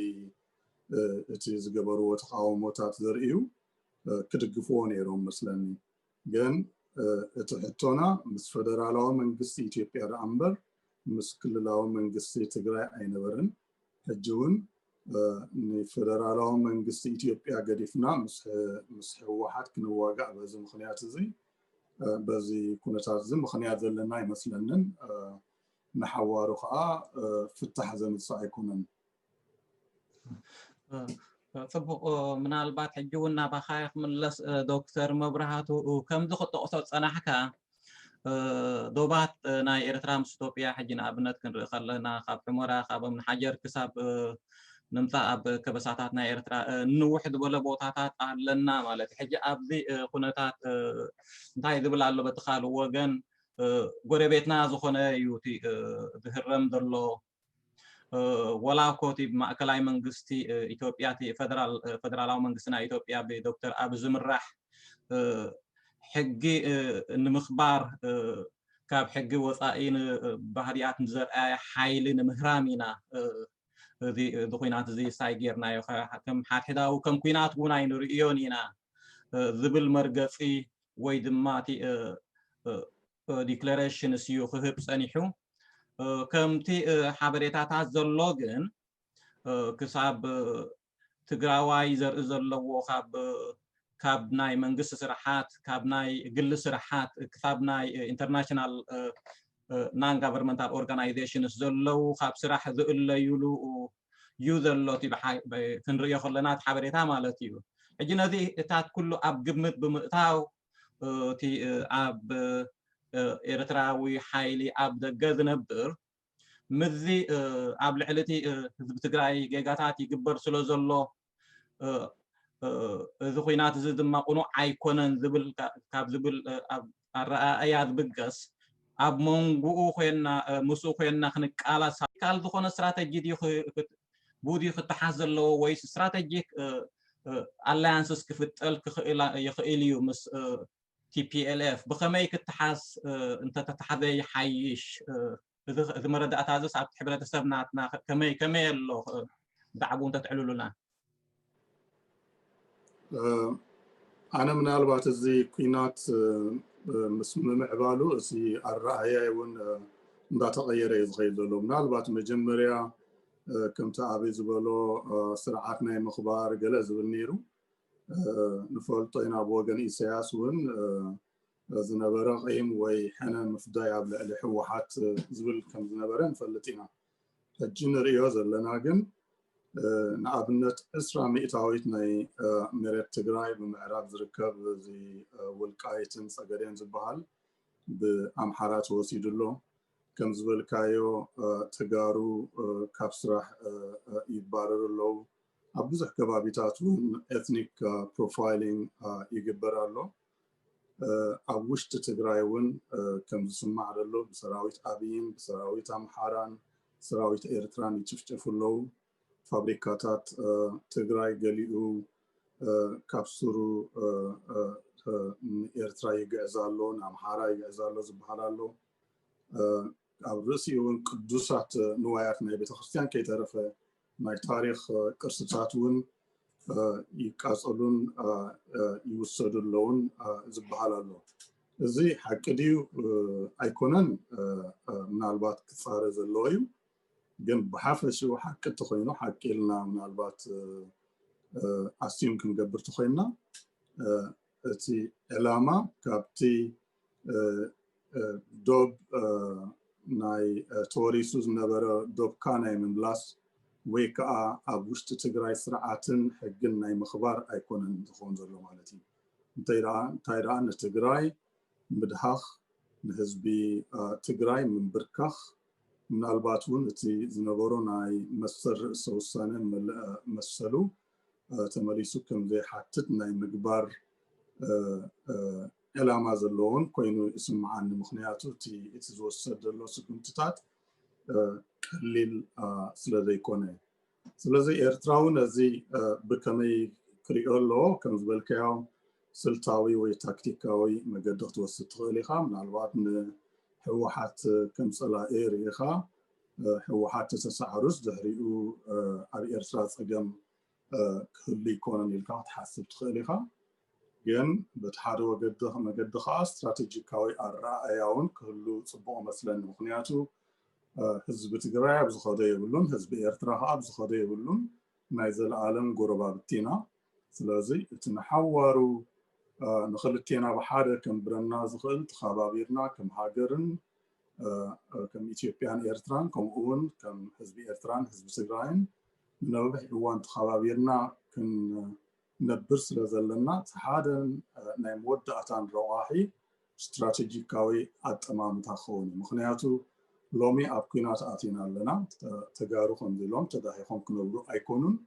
እቲ ዝገበርዎ ተቃውሞታት ዘርእዩ ክድግፍዎ ነይሮም መስለኒ ግን እቲ ሕቶና ምስ ፌደራላዊ መንግስቲ ኢትዮጵያ ዳኣምበር ምስ ክልላዊ መንግስቲ ትግራይ ኣይነበረን ሕጂ እውን ንፌደራላዊ መንግስቲ ኢትዮጵያ ገዲፍና ምስ ሕወሓት ክንዋጋእ በዚ ምክንያት እዚ በዚ ኩነታት እዚ ምክንያት ዘለና ይመስለንን ንሓዋሩ ከዓ ፍታሕ ዘምፅእ ኣይኮነን ጽቡቕ ምናልባት ሕጂ እውን ናባኻ ክምለስ ዶክተር መብራህቱ ከምዚ ክጠቕሶ ፀናሕካ ዶባት ናይ ኤርትራ ምስ ኢትዮጵያ ሕጂ ንኣብነት ክንርኢ ከለና ካብ ሑመራ ካብ እምኒ ሓጀር ክሳብ ንምፃእ ኣብ ከበሳታት ናይ ኤርትራ ንውሕ ዝበለ ቦታታት ኣለና ማለት እዩ ሕጂ ኣብዚ ኩነታት እንታይ ዝብል ኣሎ በቲ ካልእ ወገን ጎረቤትና ዝኾነ እዩ እቲ ዝህረም ዘሎ ወላኮ እቲ ማእከላዊ መንግስቲ ኢትዮጵያ እቲ ፌደራላዊ መንግስትና ኢትዮጵያ ብዶክተር ኣብ ዝምራሕ ሕጊ ንምኽባር ካብ ሕጊ ወፃኢ ባህርያት ንዘርኣየ ሓይሊ ንምህራም ኢና እዚ ኩናት እዚ ሳይ ጌርናዮ ከም ሓድሕዳዊ ከም ኩናት እውን ኣይንርእዮን ኢና ዝብል መርገፂ ወይ ድማ እቲ ዲክለሬሽንስ እዩ ክህብ ፀኒሑ ከምቲ ሓበሬታታት ዘሎ ግን ክሳብ ትግራዋይ ዘርኢ ዘለዎ ካብ ናይ መንግስቲ ስራሓት ካብ ናይ ግሊ ስራሓት ክሳብ ናይ ኢንተርናሽናል ናን ጋቨርንመንታል ኦርጋናይዜሽንስ ዘለው ካብ ስራሕ ዝእለይሉ እዩ ዘሎ እቲ ክንሪኦ ከለና እቲ ሓበሬታ ማለት እዩ ሕጂ ነዚ እታት ኩሉ ኣብ ግምት ብምእታው እቲ ኣብ ኤርትራዊ ሓይሊ ኣብ ደገ ዝነብር ምዚ ኣብ ልዕሊ እቲ ህዝቢ ትግራይ ጌጋታት ይግበር ስለ ዘሎ እዚ ኩናት እዚ ድማ ቁኑዕ ኣይኮነን ዝብል ካብ ዝብል ኣረኣእያ ዝብገስ ኣብ መንጉኡ ኮይና ምስኡ ኮይና ክንቃላስ ካል ዝኾነ ስትራቴጂ ድዩ بودي ختحاز له ويس استراتيجيك alliances كفتل يخيليو مس TPLF بخمي كتحاس انت تتحدى يحيش إذا مرد أتعزز عبد حبرة تسبناتنا كمي له دعبون تتعلو لنا أنا من ألبات زي كينات مسمى معبالو زي الرأي ون دا تغير يزغير له من ألبات مجمريا كم تعبي زبلو سرعاتنا مخبار جلز بالنيرو نفولطينا بوغن إسياس ون زنبرا قيم ويحنا مفدايا بالحوحات زبل كم زنبرا نفلتينا الجنر يوزر لنا جن نعبنت إسرا مئتاويت ناي مريت تجراي بمعراب زركب زي والقايتن صقرين زبال بأمحارات وسيدلو كم زبل كايو تجارو كابسراح يتبارر له أبزح كبابيتاتون ethnic profiling يجبرالو أوشت تجرايون كم زسمع له بسراويت أبين بسراويت أمحاران سراويت إيرتران يتشفتفلو فابريكاتات تجراي جليو كابسورو إيرترا يجازالو أمحارا يجازالو زبحالالو أبرسيون قدوسات نوايات نبي تخصيان كي تعرف ما تاريخ قرصتاتون يقاصلون يوصدوا اللون زبحالالو زي حق ديو أيكونن من البات كثار زلويو جن بحافش وحق تخينه حق لنا من البات أسيم كن جبر تخينا تي علامة كابتي دوب ناي توريسوز نبرة دوب كاناي من بلاس ويكا أبوشت تجراي سرعاتن حقن ناي مخبار أيكونن تخون زلو مالتي تايران تجراي مدهخ نهزبي تجراي من بركخ من الباتون تي زنبورو ناي مسر سوسانه مسلو تمليسو كم زي حتت ناي مقبار علامة زلون كوينو اسم عن مخنياتو تي اتزوصد له سكنتتات قليل سلازي كونه سلازي إيرتراون ازي بكمي كريولو كم زبالكيو سلطاوي وتكتيكاوي مقدر توسط غليخا من البات حوحات كم صلا إيريخا حوحات تسعرس دهريو أبي إرسال صجم كلي كونن يلقى تحسب تخليخا ين بتحدو قدها ما قدها استراتيجيكاوي الرأيون كله صبوا مثلا مخنياتو حزب تجري بزخدي يقولون حزب إيرتراها بزخدي يقولون ما يزال العالم قربا بتينا سلازي تنحوروا نخلتينا بحاجة كم برنا زخل تخابيرنا كم هاجرن كم إثيوبيان إيرتران كم أون كم حزب إيرتران حزب سجراين نوبح يوان تخابيرنا كن نبرس لزلنا تحادا نايم ودعتان رواحي استراتيجيكاوي أتمام تخوني مخنياتو لومي أبكينات آتينا لنا تجارو خنزلهم تداهي خنكنورو أيكونون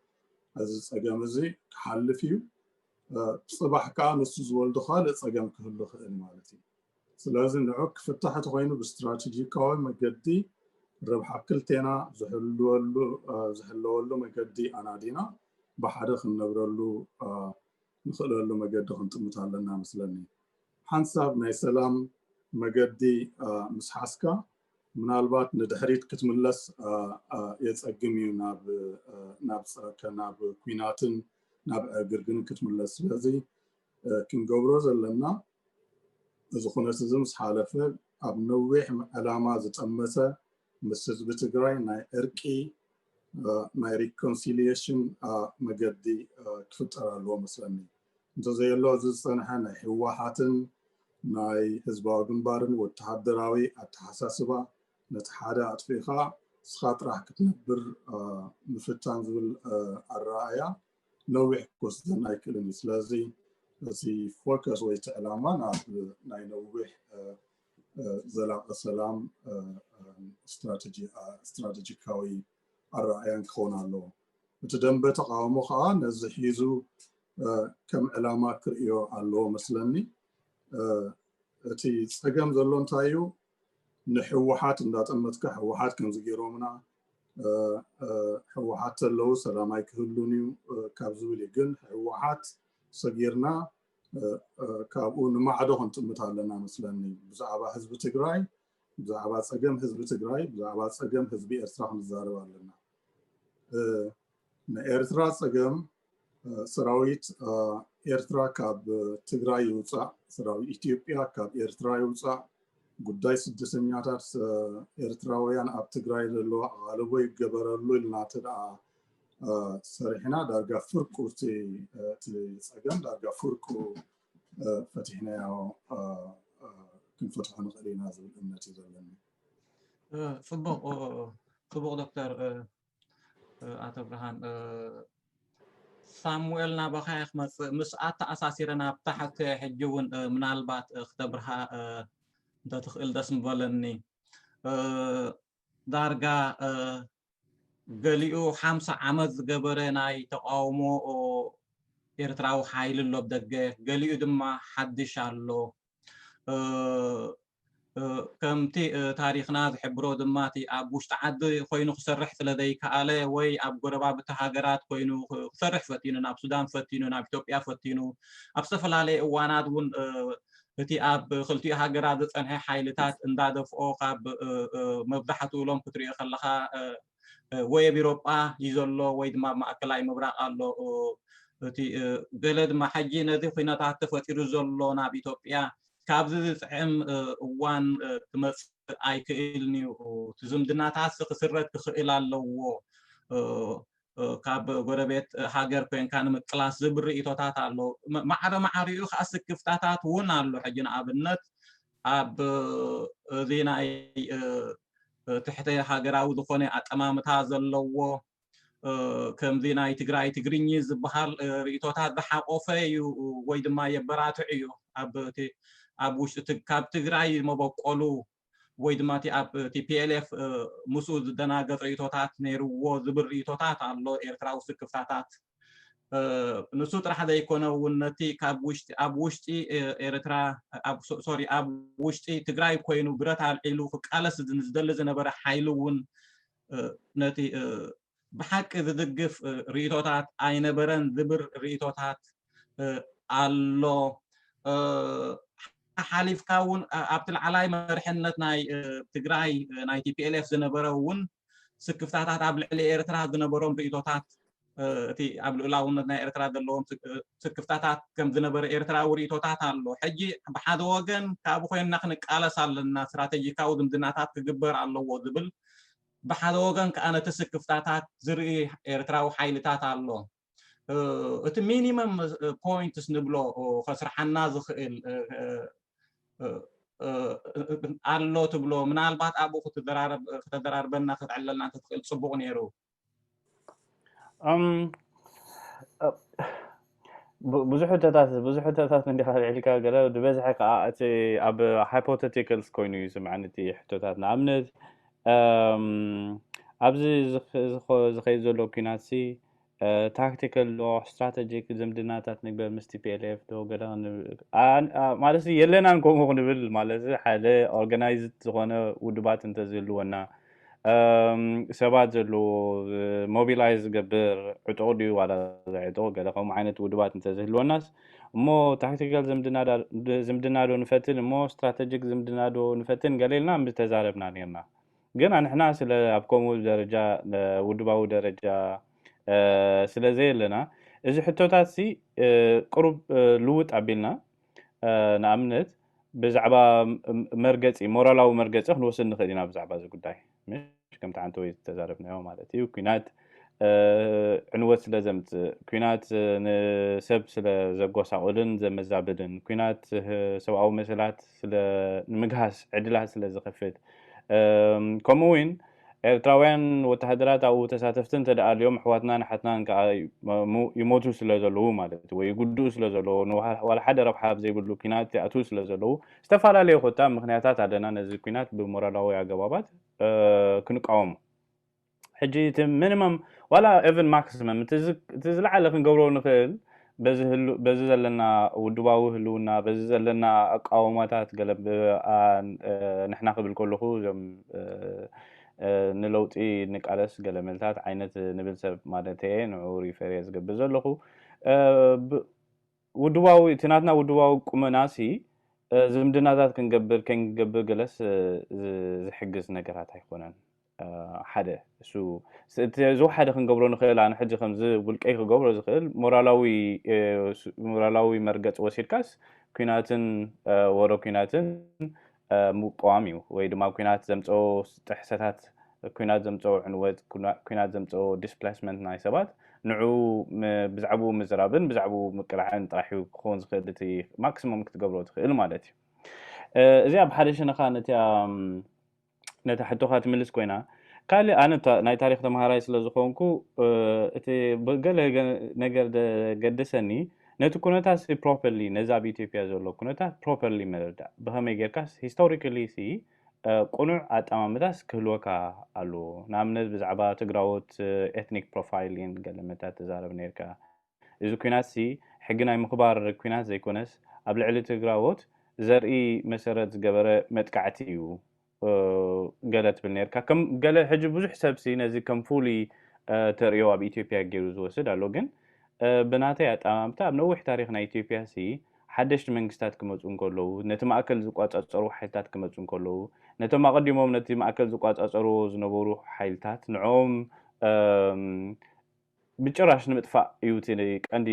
أزز أجامزي حلفيو صباح كان السوزول دخل صجام كله خير مالتي لازم نعك فتحت غينه باستراتيجي كوي مجدي ربح كلتنا زحلو مجدي أنا دينا بحرق النبرلو نخلو مجدي خنتمت لنا مثلني حنساب ناي سلام مجدي مسحسكا من البات ندحريت كتملس يتسقمي ناب كويناتن ناب جرجن كتملس لازي كن جبروز لنا إذا كنا تزمس حالفه أبنوح علامة زتأمسة مسز بتجري ناي إركي ناي reconciliation مجدي كفترة لو مثلاً إنت زي الله زين حنا حواحاتن ناي حزب جنبارن والتحدراوي التحساسبة نتحدى أطفيخا سخاط راح كتنبر مفتان زول الرأية نوح كوستن ناي كلمة لازي زي فوكس ويتعلمان ناي نوح زلاق السلام استراتيجيكاوي الرأيان خونا له بتدنبه تقاومو خا نزحيزو كم علامات كريو الله مثلني تي تسقم زلون تايو نحوحات اندات امتك حوحات كم زغيرومنا ሕወሓት ኣለዉ ሰላማይ ክህሉን እዩ ካብ ዝብል ግን ሕወሓት ሰጊርና ካብኡ ንማዕዶ ክንጥምት ኣለና መስለኒ ብዛዕባ ህዝቢ ትግራይ ብዛዕባ ፀገም ህዝቢ ትግራይ ብዛዕባ ፀገም ህዝቢ ኤርትራ ክንዛረብ ኣለና ንኤርትራ ፀገም ሰራዊት ኤርትራ ካብ ትግራይ ይውፃእ ሰራዊት ኢትዮጵያ ካብ ኤርትራ ይውፃእ ጉዳይ ስደተኛታት ኤርትራውያን ኣብ ትግራይ ዘለዎ ኣቓልቦ ይገበረሉ ኢልና ተደኣ ሰሪሕና ዳርጋ ፍርቁ እቲ ፀገም ዳርጋ ፍርቁ ፈቲሕናዮ ክንፈትሖ ንኽእል ኢና ዝብል እምነት እዩ ዘለኒ ፅቡቕ ዶክተር ኣቶ ብርሃን ሳሙኤል ናባኻ ክመፅእ ምስኣት ተኣሳሲረና ብታሕቲ ሕጂ እውን ምናልባት ክተብርሃ እንተትኽእል ደስ ምበለኒ ዳርጋ ገሊኡ 50 ዓመት ዝገበረ ናይ ተቃውሞ ኤርትራዊ ሓይሊ ኣሎ ብደገ ገሊኡ ድማ ሓድሽ ኣሎ ከምቲ ታሪክና ዝሕብሮ ድማ እቲ ኣብ ውሽጢ ዓዲ ኮይኑ ክሰርሕ ስለዘይከኣለ ወይ ኣብ ጎረባብቲ ሃገራት ኮይኑ ክሰርሕ ፈቲኑ ናብ ሱዳን ፈቲኑ ናብ ኢትዮጵያ ፈቲኑ ኣብ ዝተፈላለየ እዋናት እውን እቲ ኣብ ክልቲኡ ሃገራት ዝፀንሐ ሓይልታት እንዳደፍኦ ካብ መብዛሕትኡ ሎም ክትሪኦ ከለካ ወይ ኣብ ኤውሮጳ እዩ ዘሎ ወይ ድማ ማእከላይ ምብራቅ ኣሎ እቲ ገለ ድማ ሕጂ ነዚ ኩነታት ተፈጢሩ ዘሎ ናብ ኢትዮጵያ ካብዚ ዝፅዕም እዋን ክመፅእ ኣይክእልን እዩ እቲ ዝምድናታት ክስረት ክኽእል ኣለዎ ካብ ጎረቤት ሃገር ኮንካ ንምቅላስ ዝብል ርእቶታት ኣሎ ማዕረ ማዕሪኡ ከዓ ስክፍታታት እውን ኣሎ ሕጂ ንኣብነት ኣብ እዚ ናይ ትሕተ ሃገራዊ ዝኾነ ኣጠማምታ ዘለዎ ከምዚ ናይ ትግራይ ትግርኝ ዝበሃል ርእቶታት ዝሓቆፈ እዩ ወይ ድማ የበራትዕ እዩ ኣብ ውሽጢ ካብ ትግራይ መበቆሉ ወይ ድማ ኣብ ቲፒኤልኤፍ ምስኡ ዝደናገፅ ርእቶታት ነይርዎ ዝብል ርእቶታት ኣሎ ኤርትራዊ ስክፍታታት ንሱ ጥራሕ ዘይኮነ እውን ነቲ ኣብ ውሽጢ ኤርትራ ኣብ ውሽጢ ትግራይ ኮይኑ ብረት ኣልዒሉ ክቃለስ ዝደሊ ዝነበረ ሓይሊ እውን ነቲ ብሓቂ ዝድግፍ ርእቶታት ኣይነበረን ዝብል ርእቶታት ኣሎ ሓሊፍካ እውን ኣብቲ ላዕላይ መርሕነት ናይ ትግራይ ናይ ቲፒኤልኤፍ ዝነበረ እውን ስክፍታታት ኣብ ልዕሊ ኤርትራ ዝነበሮም ርእቶታት እቲ ኣብ ልዕላውነት ናይ ኤርትራ ዘለዎም ስክፍታታት ከም ዝነበረ ኤርትራዊ ርእቶታት ኣሎ ሕጂ ብሓደ ወገን ካብኡ ኮይንና ክንቃለስ ኣለና ስትራቴጂካዊ ዝምድናታት ክግበር ኣለዎ ዝብል ብሓደ ወገን ከዓ ነቲ ስክፍታታት ዝርኢ ኤርትራዊ ሓይልታት ኣሎ እቲ ሚኒመም ፖይንትስ ንብሎ ከስርሐና ዝኽእል ኣሎ ትብሎ ምናልባት ኣብኡ ክትደራርበና ክትዕለልና ትኽእል ፅቡቕ ነይሩ ብዙሕ ሕቶታት እንዲኻ ልዕልካ ገለ ብበዝሒ ከዓ እቲ ኣብ ሃይፖቴቲካልስ ኮይኑ እዩ ስምዓኒ እቲ ሕቶታት ንኣብነት ኣብዚ ዝኸይድ ዘሎ ኩናት ታክቲካል ሎ ስትራቴጂክ ዝምድናታት ንግበር ምስ ቲፒኤልኤፍ ዶ ገለ ማለት የለናን ከምኡ ክንብል ማለት ሓደ ኦርጋናይዝድ ዝኾነ ውድባት እንተዝህልወና ሰባት ዘለዎ ሞቢላይዝ ዝገብር ዕጡቕ ድዩ ዋላ ዕጡቕ ገለ ከምኡ ዓይነት ውድባት እንተዝህልወናስ እሞ ታክቲካል ዝምድና ዶ ንፈትን እሞ ስትራቴጂክ ዝምድና ዶ ንፈትን ገሌልና ምተዛረብና ነርና ግን ንሕና ስለ ኣብ ከምኡ ደረጃ ውድባዊ ደረጃ ስለዘየለና እዚ ሕቶታት ቅሩብ ልውጥ ኣቢልና ንኣብነት ብዛዕባ መርገፂ ሞራላዊ መርገፂ ክንወስድ ንኽእል ኢና ብዛዕባ እዚ ጉዳይ مش كم تعانتو يتزاربنا مالتي وكينات عنوت لازمت كينات نسب سلا زقوسا قولن زي مزابدن كينات سواء مثلات سلا المجهز عدلها سلا زخفت كموين ኤርትራውያን ወተሃደራት ኣብ ተሳተፍትን ተዳልዮም ኣሕዋትና ንሓትናን ከዓ ይሞቱ ስለዘለዉ ማለት ወይ ይጉድኡ ስለዘለዉ ዋላ ሓደ ረብሓ ዘይብሉ ኩናት ይኣትዉ ስለዘለዉ ዝተፈላለዩ ኮታ ምክንያታት ኣለና ነዚ ኩናት ብሞራላዊ ኣገባባት ክንቃወሙ ሕጂ እቲ ሚኒመም ዋላ ኤቨን ማክሲመም እቲ ዝለዓለ ክንገብሮ ንኽእል በዚ ዘለና ውድባዊ ህልውና በዚ ዘለና ኣቃውማታት ገለ ንሕና ክብል ከለኹ እዞም ንለውጢ ንቃለስ ገለመልታት ዓይነት ንብል ሰብ ማለት ንዑ ሪፈር ዝገብር ዘለኹ ውድባዊ ትናትና ውድባዊ ቁመናሲ ዝምድናታት ክንገብር ገለስ ዝሕግዝ ነገራት ኣይኮነን ሓደ እሱ ዞ ሓደ ክንገብሮ ንኽእል ኣነ ሕጂ ከምዚ ውልቀይ ክገብሮ ዝኽእል ሞራላዊ መርገጽ ወሲድካስ ኩናትን ወሮ ኩናትን ምቋም እዩ ወይ ድማ ኩናት ዘምጽኦ ጥሕሰታት ኩናት ዘምጽኦ ዕንወት ኩናት ዘምጽኦ ዲስፕሌስመንት ናይ ሰባት ንዑ ብዛዕባ ምዝራብን ብዛዕባ ምቅራዕን ጥራሕ ክኾን ዝኽእል እቲ ማክሲመም ክትገብሮ ትኽእል ማለት እዩ እዚኣ ብሓደ ሽነኻ ነታ ሕቶኻ ትምልስ ኮይና ካልእ ኣነ ናይ ታሪክ ተምሃራይ ስለ ዝኾንኩ እቲ ገለ ነገር ገደሰኒ ነቲ ኩነታት ፕሮፐርሊ ነዛ ብኢትዮጵያ ዘሎ ኩነታት ፕሮፐርሊ መረዳእ ብኸመይ ጌርካስ ሂስቶሪካሊ ቁኑዕ ኣጠማምታስ ክህልወካ ኣለዎ ንኣብነት ብዛዕባ ትግራዎት ኤትኒክ ፕሮፋይሊንግ ገለመታት ተዛረብ ነርካ እዚ ኩናት ሕጊ ናይ ምኽባር ኩናት ዘይኮነስ ኣብ ልዕሊ ትግራዎት ዘርኢ መሰረት ዝገበረ መጥቃዕቲ እዩ ገለ ትብል ነርካ ከም ገለ ሕጂ ብዙሕ ሰብ ነዚ ከም ፉሊ ተርእዮ ኣብ ኢትዮጵያ ገይሩ ዝወስድ ኣሎ ግን ብናተይ ኣጠማምታ ኣብ ነዊሕ ታሪክ ናይ ኢትዮጵያ ሓደሽቲ መንግስታት ክመፁ እንከለዉ ነቲ ማእከል ዝቋጻጸሩ ሓይልታት ክመፁ እንከለዉ ነቶም ኣቀዲሞም ነቲ ማእከል ዝቋጻጸሩ ዝነበሩ ሓይልታት ንዖም ብጭራሽ ንምጥፋእ እዩ ቀንዲ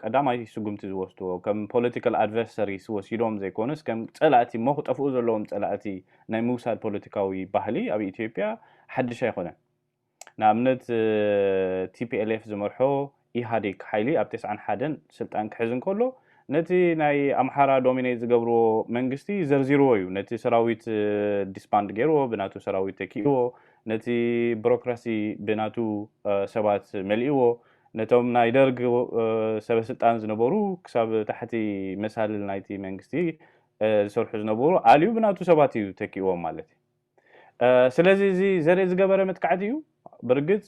ቀዳማይ ስጉምቲ ዝወስድዎ ከም ፖለቲካል ኣድቨርሰሪ ወሲዶም ዘይኮነስ ከም ጸላእቲ መኽጠፍኡ ዘለዎም ጸላእቲ ናይ ምውሳድ ፖለቲካዊ ባህሊ ኣብ ኢትዮጵያ ሓድሽ ኣይኮነን ንኣብነት TPLF ዝመርሖ ኢሃዴግ ሓይሊ ኣብ 91 ስልጣን ክሕዝ እንከሎ ነቲ ናይ ኣምሓራ ዶሚኔት ዝገብርዎ መንግስቲ ዘርዚርዎ እዩ ነቲ ሰራዊት ዲስባንድ ገይርዎ ብናቱ ሰራዊት ተኪእዎ ነቲ ቢሮክራሲ ብናቱ ሰባት መሊእዎ ነቶም ናይ ደርግ ሰበስልጣን ዝነበሩ ክሳብ ታሕቲ መሳልል ናይቲ መንግስቲ ዝሰርሑ ዝነበሩ ኣልዩ ብናቱ ሰባት እዩ ተኪእዎ ማለት እዩ ስለዚ እዚ ዘርኢ ዝገበረ መጥቃዕቲ እዩ ብርግጽ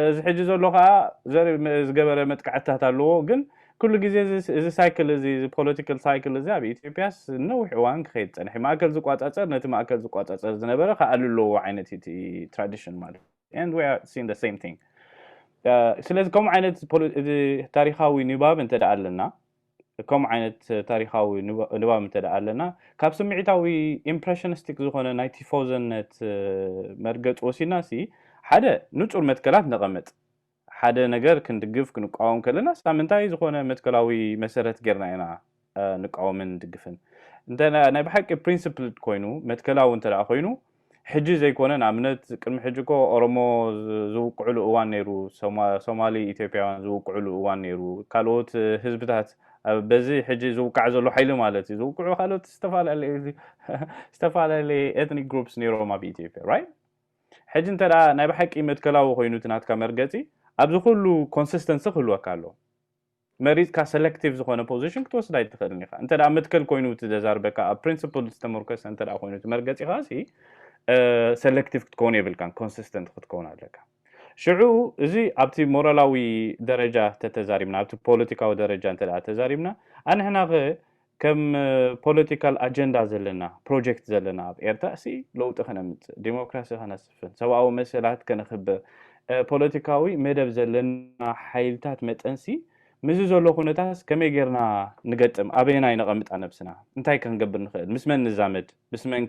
እዚ ሕጂ ዘሎ ከዓ ዘርኢ ዝገበረ መጥቃዕትታት ኣለዎ ግን كل جزء إذا سايكل إذا political cycle إذا بإثيوبياس نوع وان خيط أنا ما أكل زقات أثر نت ما أكل زقات أثر زنا برا خالو له عينة tradition ماله and we are seeing the same thing. سلز كم عينة تاريخاوي نباب أنت دعلنا كم عينة تاريخاوي نباب أنت دعلنا كابس معتاوي impressionistic زخونة 90,000 نت مرجت وسيناسي حدا نتقول متكلات نغمت ሓደ ነገር ክንድግፍ ክንቃወም ከለና ሳምንታዊ ዝኾነ መትከላዊ መሰረት ገርና ኢና ንቃወምን ድግፍን እንተና ናይ በሐቂ ፕሪንሲፕል ኮይኑ መትከላዊ እንተዳ ኮይኑ ሕጂ ዘይኮነ ንኣብነት ቅድሚ ሕጂኮ ኦሮሞ ዝውቅዕሉ እዋን ነይሩ ሶማሊ ኢትዮጵያውያን ዝውቅዕሉ እዋን ነይሩ ካልኦት ህዝብታት በዚ ሕጂ ዝውቃዕ ዘሎ ሓይሊ ማለት እዩ ዝውቅዑ ካልኦት ዝተፈላለዩ ኤትኒክ ግሩፕስ ነይሮም ኣብ ኢትዮጵያ ራይት ሕጂ እንተዳ ናይ በሐቂ መትከላዊ ኮይኑ ትናትካ መርገፂ ኣብዚ ኩሉ ኮንሲስተንሲ ክህልወካ ኣሎ መሪፅካ ሰሌክቲቭ ዝኾነ ፖዚሽን ክትወስድ ኣይትኽእልን ኢኻ እንተ ደኣ መትከል ኮይኑ ትዘዛርበካ ኣብ ፕሪንሲፕል ዝተመርኮሰ እንተ ደኣ ኮይኑ ትመርገፂ ኢኻ ሰሌክቲቭ ክትከውን የብልካን ኮንሲስተንት ክትከውን ኣለካ ሽዑ እዚ ኣብቲ ሞራላዊ ደረጃ ተተዛሪብና ኣብቲ ፖለቲካዊ ደረጃ እንተ ደኣ ተዛሪብና ኣንሕና ከም ፖለቲካል ኣጀንዳ ዘለና ፕሮጀክት ዘለና ኣብ ኤርትራ ለውጢ ከነምፅእ ዲሞክራሲ ከነስፍን ሰብኣዊ መሰላት ከነኽብር ፖለቲካዊ መደብ ዘለና ሓይልታት መጠንሲ ምዝ ዘሎ ኩነታት ከመይ ጌርና ንገጥም ኣበይና ይነቐምጣ ነብስና እንታይ ክንገብር ንኽእል ምስ መን ንዛመድ ምስ መን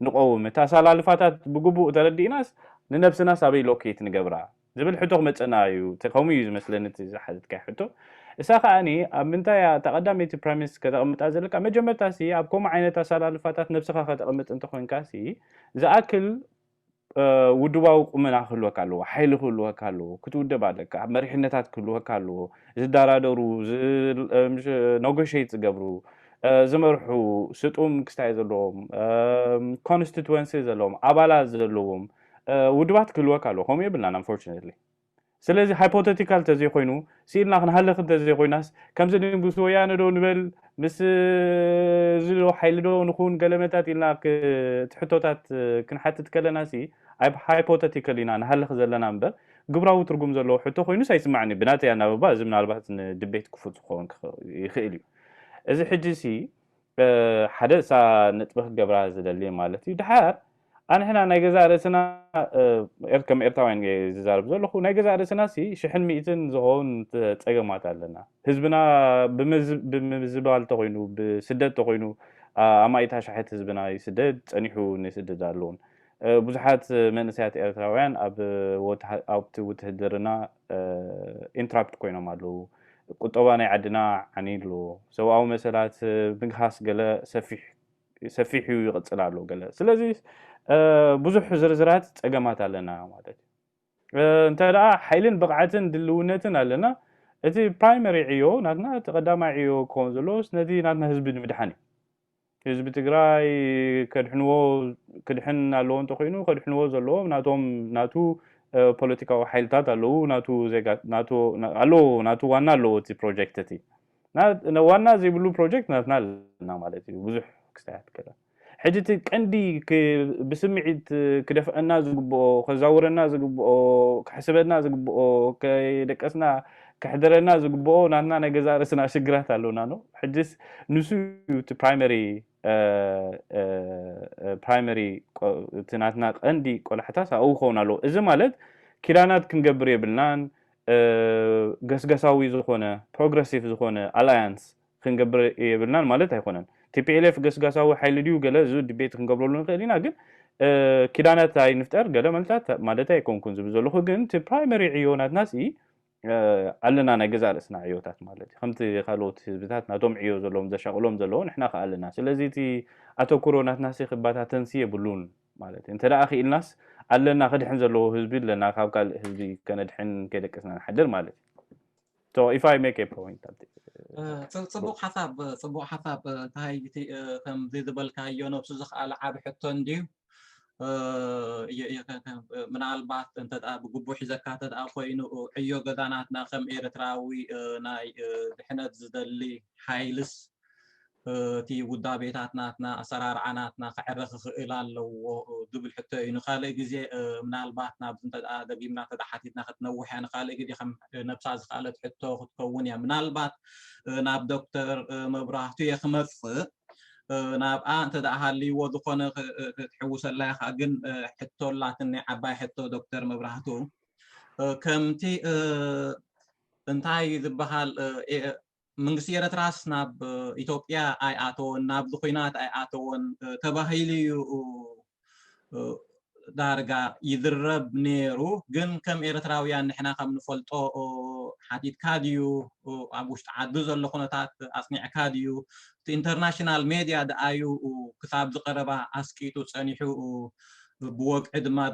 ንቆውም ተሳላልፋታት ብግቡእ ተረዲእናስ ንነብስናስ ኣበይ ሎኬት ንገብራ ዝብል ሕቶ ክመፀና እዩ ከምኡ እዩ ዝመስለኒ እቲ ዝሓዘትካ ሕቶ እሳ ከዓኒ ኣብ ምንታይ ተቐዳመይቲ ፕራይም ሚኒስተር ከተቐምጣ ዘለካ መጀመርታ ኣብ ከምኡ ዓይነት ኣሳላልፋታት ነብስኻ ከተቐምጥ እንተኮንካ ዝኣክል ውድባዊ ቁመና ክህልወካ ኣለዎ ሓይሊ ክህልወካ ኣለዎ ክትውደብ ኣለካ መሪሕነታት ክህልወካ ኣለዎ ዝደራደሩ ኔጎሽየት ዝገብሩ ዝመርሑ ስጡም ክስታይ ዘለዎም ኮንስቲትዌንሲ ዘለዎም ኣባላት ዘለዎም ውድባት ክህልወካ ኣለዎ ከምኡ የብልናን unfortunately ስለዚ ሃይፖቴቲካል ተዘይ ኮይኑ ሲልና ክንሃልኽ ተዘይ ኮይናስ ከምዚ ንጉስ ወያነ ዶ ንበል ምስ ዝሎ ሓይሊ ዶ ንኹን ገለመታት ኢልና ትሕቶታት ክንሓትት ከለና ኣብ ሃይፖቴቲካሊ ኢና ንሃልኽ ዘለና እምበር ግብራዊ ትርጉም ዘለዎ ሕቶ ኮይኑ ሳይስማዕኒ ብናተይ ኣናበባ እዚ ምናልባት ንድቤት ክፉት ክኸውን ይኽእል እዩ እዚ ሕጂ ሓደ ነጥቢ ክገብራ ዝደሊ ማለት እዩ ድሓር أنا حنا نجزا رسنا كم إرتاوين زارب زول خو نجزا رسنا سي شحن مئتين زهون تأجمعت لنا حزبنا بمزبال تقينو بسدد تقينو أما يتهاش حيت حزبنا يسدد أنيحو نسدد دارلون بزحات من ساعات إرتاوين أب وتهدرنا إنتراكت كوينو مالو قطباني عدنا عنيلو سواء مثلا بنخاس قلا سفيح يقصل على قلا سلازي بزح زرزرات تقامات علينا مالت انت لا حيلين بقعتن دلونتن علينا اتي برايمري عيو ناتنا تقدام عيو كونزلوس ندي ناتنا حزب المدحني حزب تግራይ كدحن علون تخينو كدحنو زلو ناتو ፖለቲካዊ ሓይልታት ኣለዉ ናቱ ዜጋት ናቱ ኣሎ ናቱ ዋና ኣለዎ እቲ ፕሮጀክት እቲ ዋና ዘይብሉ ፕሮጀክት ናትና ኣለና ማለት እዩ ብዙሕ ክስተያት ከላ ሕጂ እቲ ቀንዲ ብስምዒት ክደፍአና ዝግብኦ ከዛውረና ዝግብኦ ክሕስበና ዝግብኦ ከደቀስና كحضرنا زغبو ناتنا نغزا رسنا شغرات ኣለውና ነው ሕጅስ ንሱ እቲ ፕራይመሪ ትናትና ቀንዲ ቆላሕታስ ኣው ኾናሎ እዚ ማለት ኪራናት ክንገብር የብልናን ገስገሳዊ ዝኾነ ፕሮግሬሲቭ ዝኾነ አላያንስ ክንገብር የብልናን ማለት ኣይኮነን TPLF ገስገሳዊ ሓይሊ ዲዩ ገለ ዙ ዲቤት ክንገብረሉ ንኽእሊና ግን ኪራናት ኣይንፍጠር ገለ ማለት ኣይኮንኩን ዝብዘለኹ ግን እቲ ፕራይመሪ ዕዮናትናሲ ኣለና ናይ ገዛ ርእስና ዕዮታት ማለት እዩ ከምቲ ካልኦት ህዝብታት ናቶም ዕዮ ዘለዎም ዘሻቕሎም ዘለዎም ንሕና ከኣለና ስለዚ እቲ ኣተኩሮ ናትናሲ ክባታተንሲ የብሉን ማለት እዩ እንተደኣ ክኢልናስ ኣለና ክድሕን ዘለዎ ህዝቢ ኣለና ካብ ካልእ ህዝቢ ከነድሕን ከይደቀስና ንሓድር ማለት እዩ so if I make a point ጽቡቕ ሓሳብ ታይቲ ከም ዝበልካዮ ነብሱ ዝኽኣለ ዓብ ሕቶ እንድዩ ምናልባት እንተ ብግቡሕ ሒዘካተት ኮይኑ ዕዮ ገዛናትና ከም ኤርትራዊ ናይ ድሕነት ዝደሊ ሓይልስ እቲ ውዳቤታትናትና ኣሰራርዓናትና ክዕረኽ ክኽእል ኣለዎ ዝብል ሕቶ እዩ ንኻልእ ግዜ ምናልባት ናብዚ እንተ ደጊምና ተሓቲትና ክትነውሕ እያ ንኻልእ ግዜ ከም ነብሳ ዝኽኣለት ሕቶ ክትከውን እያ ምናልባት ናብ ዶክተር መብራህቱ እየ ክመፅእ ናብ انت دهالي وذكون تحوس الله خاجن حتى الله تني عباي حتى دكتور مبرهتو كمتي انتاي ذبحال من سيرة راس ناب إثيوبيا أي آتون ناب ذخينات أي آتون تباهيلي دارجا يدرب نيرو جن كم إيرتراويان نحنا كم نفلتو حديد كاديو أبوش تعدز اللقنات أصنع كاديو international media da ayu كتاب زقربا أسكيتو تسانيحو بوقع دما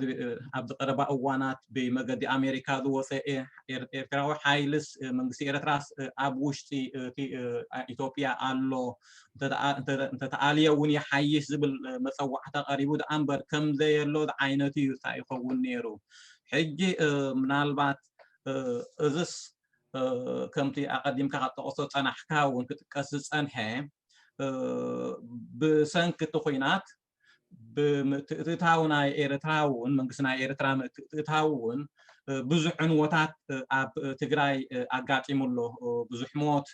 عبد القربا أوانات بمجد أمريكا ذو وثائق إيرتراوي حايلس من سيرة راس أبوشتي في إثيوبيا ألو تتعالي وني حيش زبل مسوى حتى قريبو دا أمبر كم زي اللو دا عينتي يسايقون نيرو حجي منالبات أزس كمتي أقدم كغطى أصوت أنا حكاون كتكسس أنها بسنك تخينات بتتاون إيرتراون من قسنا إيرترا تتاون بزح عنوتات أب تجراي أقاطع ملو بزح موت